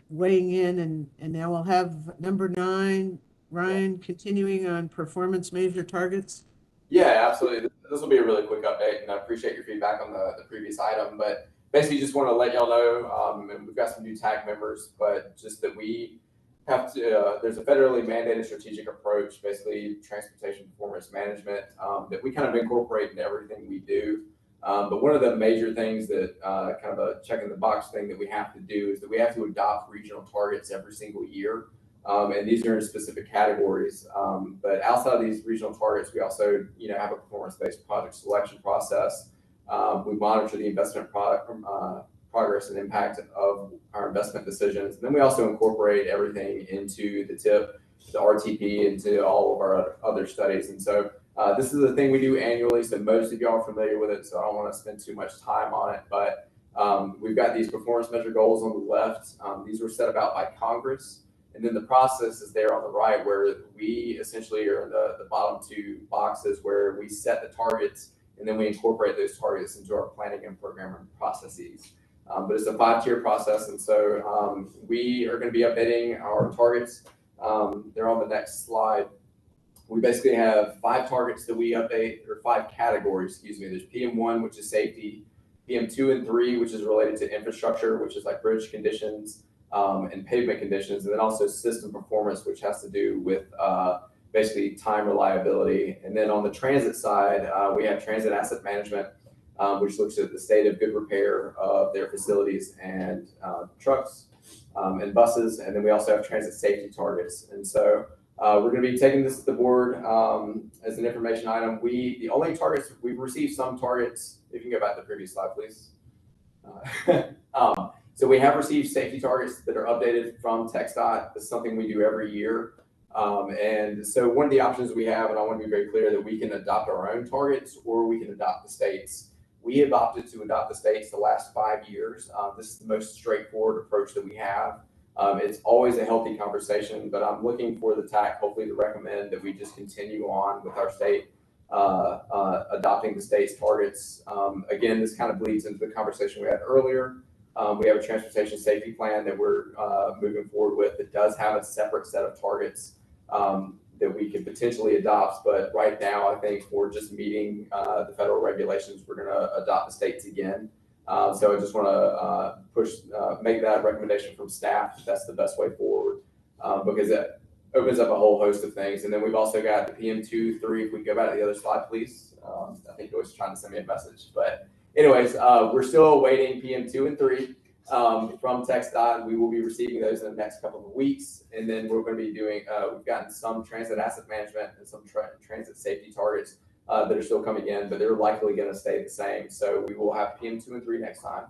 weighing in, and now we'll have number 9, Ryan, continuing on performance measure targets. Yeah, absolutely. This will be a really quick update, and I appreciate your feedback on the previous item, but basically just want to let y'all know, and we've got some new TAC members, but just that we have to, there's a federally mandated strategic approach, basically transportation performance management, that we kind of incorporate into everything we do. But one of the major things that kind of a check in the box thing that we have to do is that we have to adopt regional targets every single year. And these are in specific categories. But outside of these regional targets, we also, have a performance-based project selection process. We monitor the investment progress and impact of our investment decisions. And then we also incorporate everything into the TIP, the RTP, into all of our other studies. And so this is a thing we do annually. So most of y'all are familiar with it. So I don't want to spend too much time on it. But we've got these performance measure goals on the left. These were set about by Congress. And then the process is there on the right, where we essentially are in the bottom 2 boxes where we set the targets and then we incorporate those targets into our planning and programming processes. But it's a 5-tier process. And so we are going to be updating our targets. They're on the next slide. We basically have 5 targets that we update, or 5 categories, excuse me. There's PM1, which is safety, PM2 and 3, which is related to infrastructure, which is like bridge conditions, and pavement conditions, and then also system performance, which has to do with basically time reliability. And then on the transit side, we have transit asset management, which looks at the state of good repair of their facilities and trucks and buses. And then we also have transit safety targets. And so we're going to be taking this to the board as an information item. The only targets, we've received some targets. If you can go back to the previous slide, please. So we have received safety targets that are updated from TxDOT. This is something we do every year. And so one of the options we have, and I want to be very clear, that we can adopt our own targets or we can adopt the states. We have opted to adopt the states the last 5 years. This is the most straightforward approach that we have. It's always a healthy conversation, but I'm looking for the TAC hopefully to recommend that we just continue on with our state adopting the state's targets. Again, this kind of bleeds into the conversation we had earlier. We have a transportation safety plan that we're moving forward with that does have a separate set of targets that we could potentially adopt. But right now, I think for just meeting the federal regulations, we're going to adopt the states again. So I just want to make that recommendation from staff. That's the best way forward because it opens up a whole host of things. And then we've also got the PM2, 3. If we can go back to the other slide, please. I think it was trying to send me a message, but anyways, we're still awaiting PM2 and 3 from TxDOT. We will be receiving those in the next couple of weeks. And then we're going to be doing, we've gotten some transit asset management and some transit safety targets that are still coming in, but they're likely going to stay the same. So we will have PM2 and 3 next time.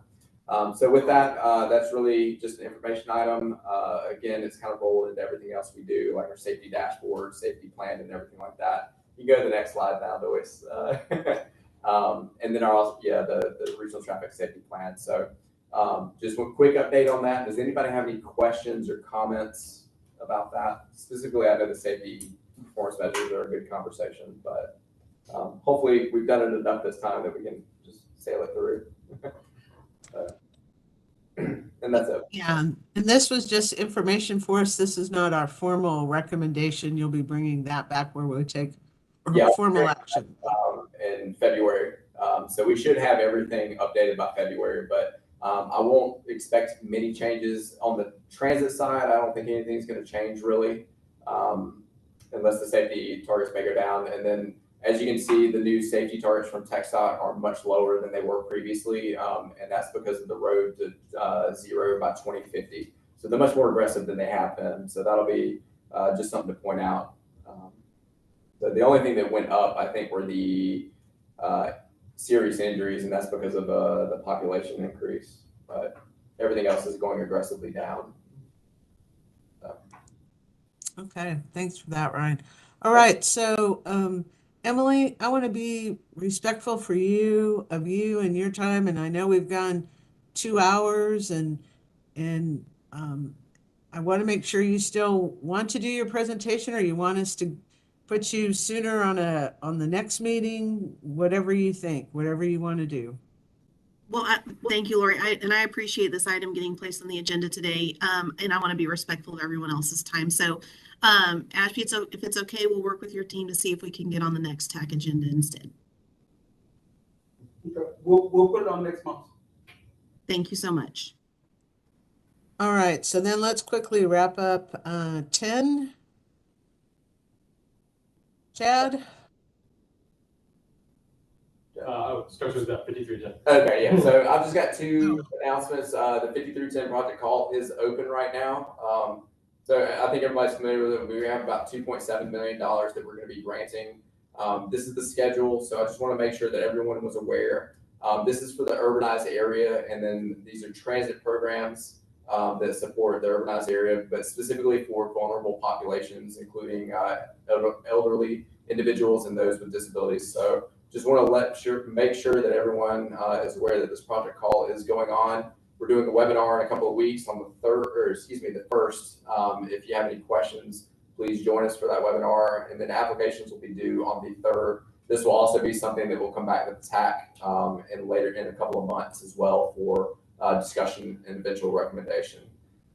So with that, that's really just an information item. Again, it's kind of rolled into everything else we do, like our safety dashboard, safety plan, and everything like that. You can go to the next slide now, Louis. And then the regional traffic safety plan. So just one quick update on that. Does anybody have any questions or comments about that? Specifically, I know the safety performance measures are a good conversation, but hopefully we've done it enough this time that we can just sail it through. And that's it. Yeah, and this was just information for us. This is not our formal recommendation. You'll be bringing that back where we take formal action. In February. So we should have everything updated by February, but I won't expect many changes on the transit side. I don't think anything's going to change really, unless the safety targets may go down. And then As you can see, the new safety targets from TxDOT are much lower than they were previously, and that's because of the road to zero by 2050. So they're much more aggressive than they have been. So that'll be just something to point out. So the only thing that went up, I think, were the serious injuries, and that's because of the population increase. But everything else is going aggressively down. So. Okay, thanks for that, Ryan. All right, so Emily, I want to be respectful of you and your time, and I know we've gone 2 hours, and I want to make sure you still want to do your presentation, or you want us to put you sooner on the next meeting, whatever you think, whatever you want to do. Well, thank you, Lori. I appreciate this item getting placed on the agenda today. And I want to be respectful of everyone else's time. So, Ashby, if it's okay, we'll work with your team to see if we can get on the next TAC agenda instead. Okay. We'll put it on next month. Thank you so much. All right, so then let's quickly wrap up 10. Chad? Starts with 5310. Okay, yeah. So I've just got 2 announcements. The 5310 project call is open right now. So I think everybody's familiar with it. We have about $2.7 million that we're going to be granting. This is the schedule, so I just want to make sure that everyone was aware. This is for the urbanized area, and then these are transit programs that support the urbanized area, but specifically for vulnerable populations, including elderly individuals and those with disabilities. So just want to make sure that everyone is aware that this project call is going on. We're doing a webinar in a couple of weeks on the 1st. If you have any questions, please join us for that webinar, and then applications will be due on the 3rd. This will also be something that will come back to the TAC later in a couple of months as well for discussion and eventual recommendation.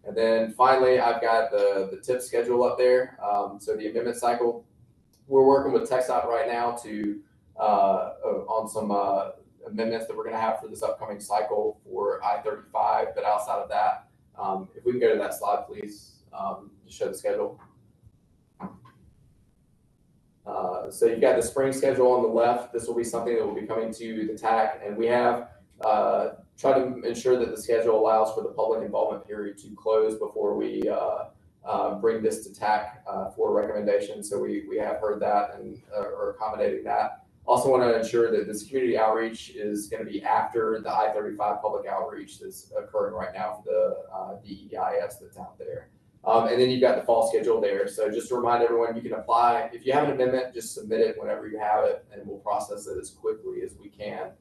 And then finally, I've got the tip schedule up there. So the amendment cycle, we're working with TxDOT right now to on some amendments that we're going to have for this upcoming cycle for I-35. But outside of that, if we can go to that slide, please, to show the schedule. So you've got the spring schedule on the left. This will be something that will be coming to the TAC, and we have tried to ensure that the schedule allows for the public involvement period to close before we bring this to TAC for recommendation. So we have heard that and are accommodating that. Also want to ensure that this community outreach is going to be after the I-35 public outreach that's occurring right now for the DEIS that's out there. And then you've got the fall schedule there. So just to remind everyone, you can apply. If you have an amendment, just submit it whenever you have it, and we'll process it as quickly as we can,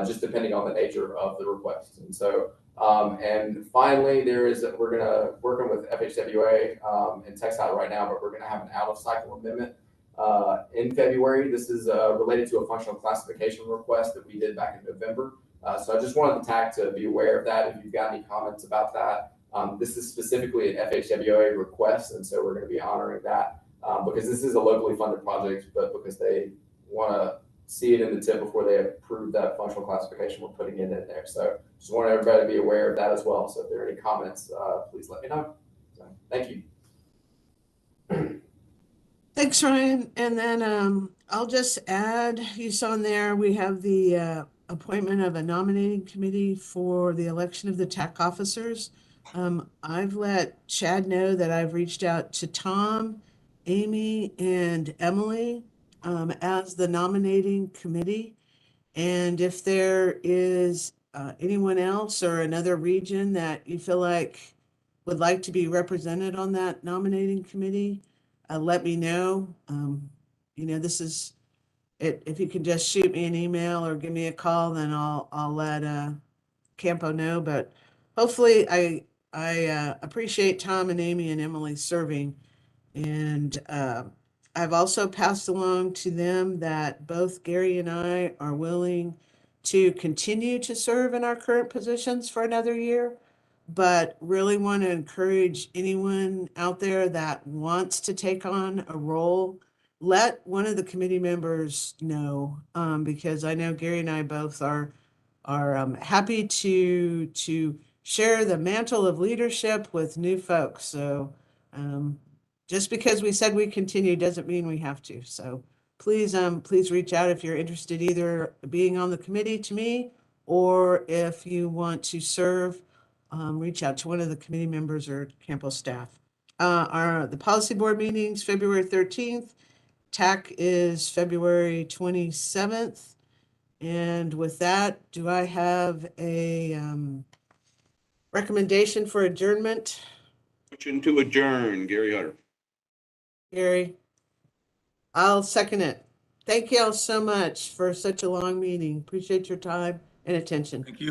just depending on the nature of the request. And so, and finally, we're working with FHWA and TxDOT right now, but we're going to have an out-of-cycle amendment in February. This is related to a functional classification request that we did back in November. So I just wanted the TAC to be aware of that. If you've got any comments about that, this is specifically an FHWA request, and so we're going to be honoring that because this is a locally funded project, but because they want to see it in the tip before they approve that functional classification, we're putting it in there. So just want everybody to be aware of that as well. So if there are any comments, please let me know. So, thank you. Thanks, Ryan. And then I'll just add, you saw in there, we have the appointment of a nominating committee for the election of the TAC officers. I've let Chad know that I've reached out to Tom, Amy, and Emily as the nominating committee. And if there is anyone else or another region that you feel like would like to be represented on that nominating committee, let me know. This is it. If you can just shoot me an email or give me a call, then I'll let CAMPO know. But hopefully, I appreciate Tom and Amy and Emily serving, and I've also passed along to them that both Gary and I are willing to continue to serve in our current positions for another year, but really want to encourage anyone out there that wants to take on a role, let one of the committee members know, because I know Gary and I both are happy to share the mantle of leadership with new folks. So just because we said we continue doesn't mean we have to. So please reach out if you're interested, either being on the committee to me, or if you want to serve, reach out to one of the committee members or CAMPO staff. The policy board meetings, February 13th. TAC is February 27th. And with that, do I have a recommendation for adjournment? Motion to adjourn, Gary Hutter. Gary? I'll second it. Thank you all so much for such a long meeting. Appreciate your time and attention. Thank you.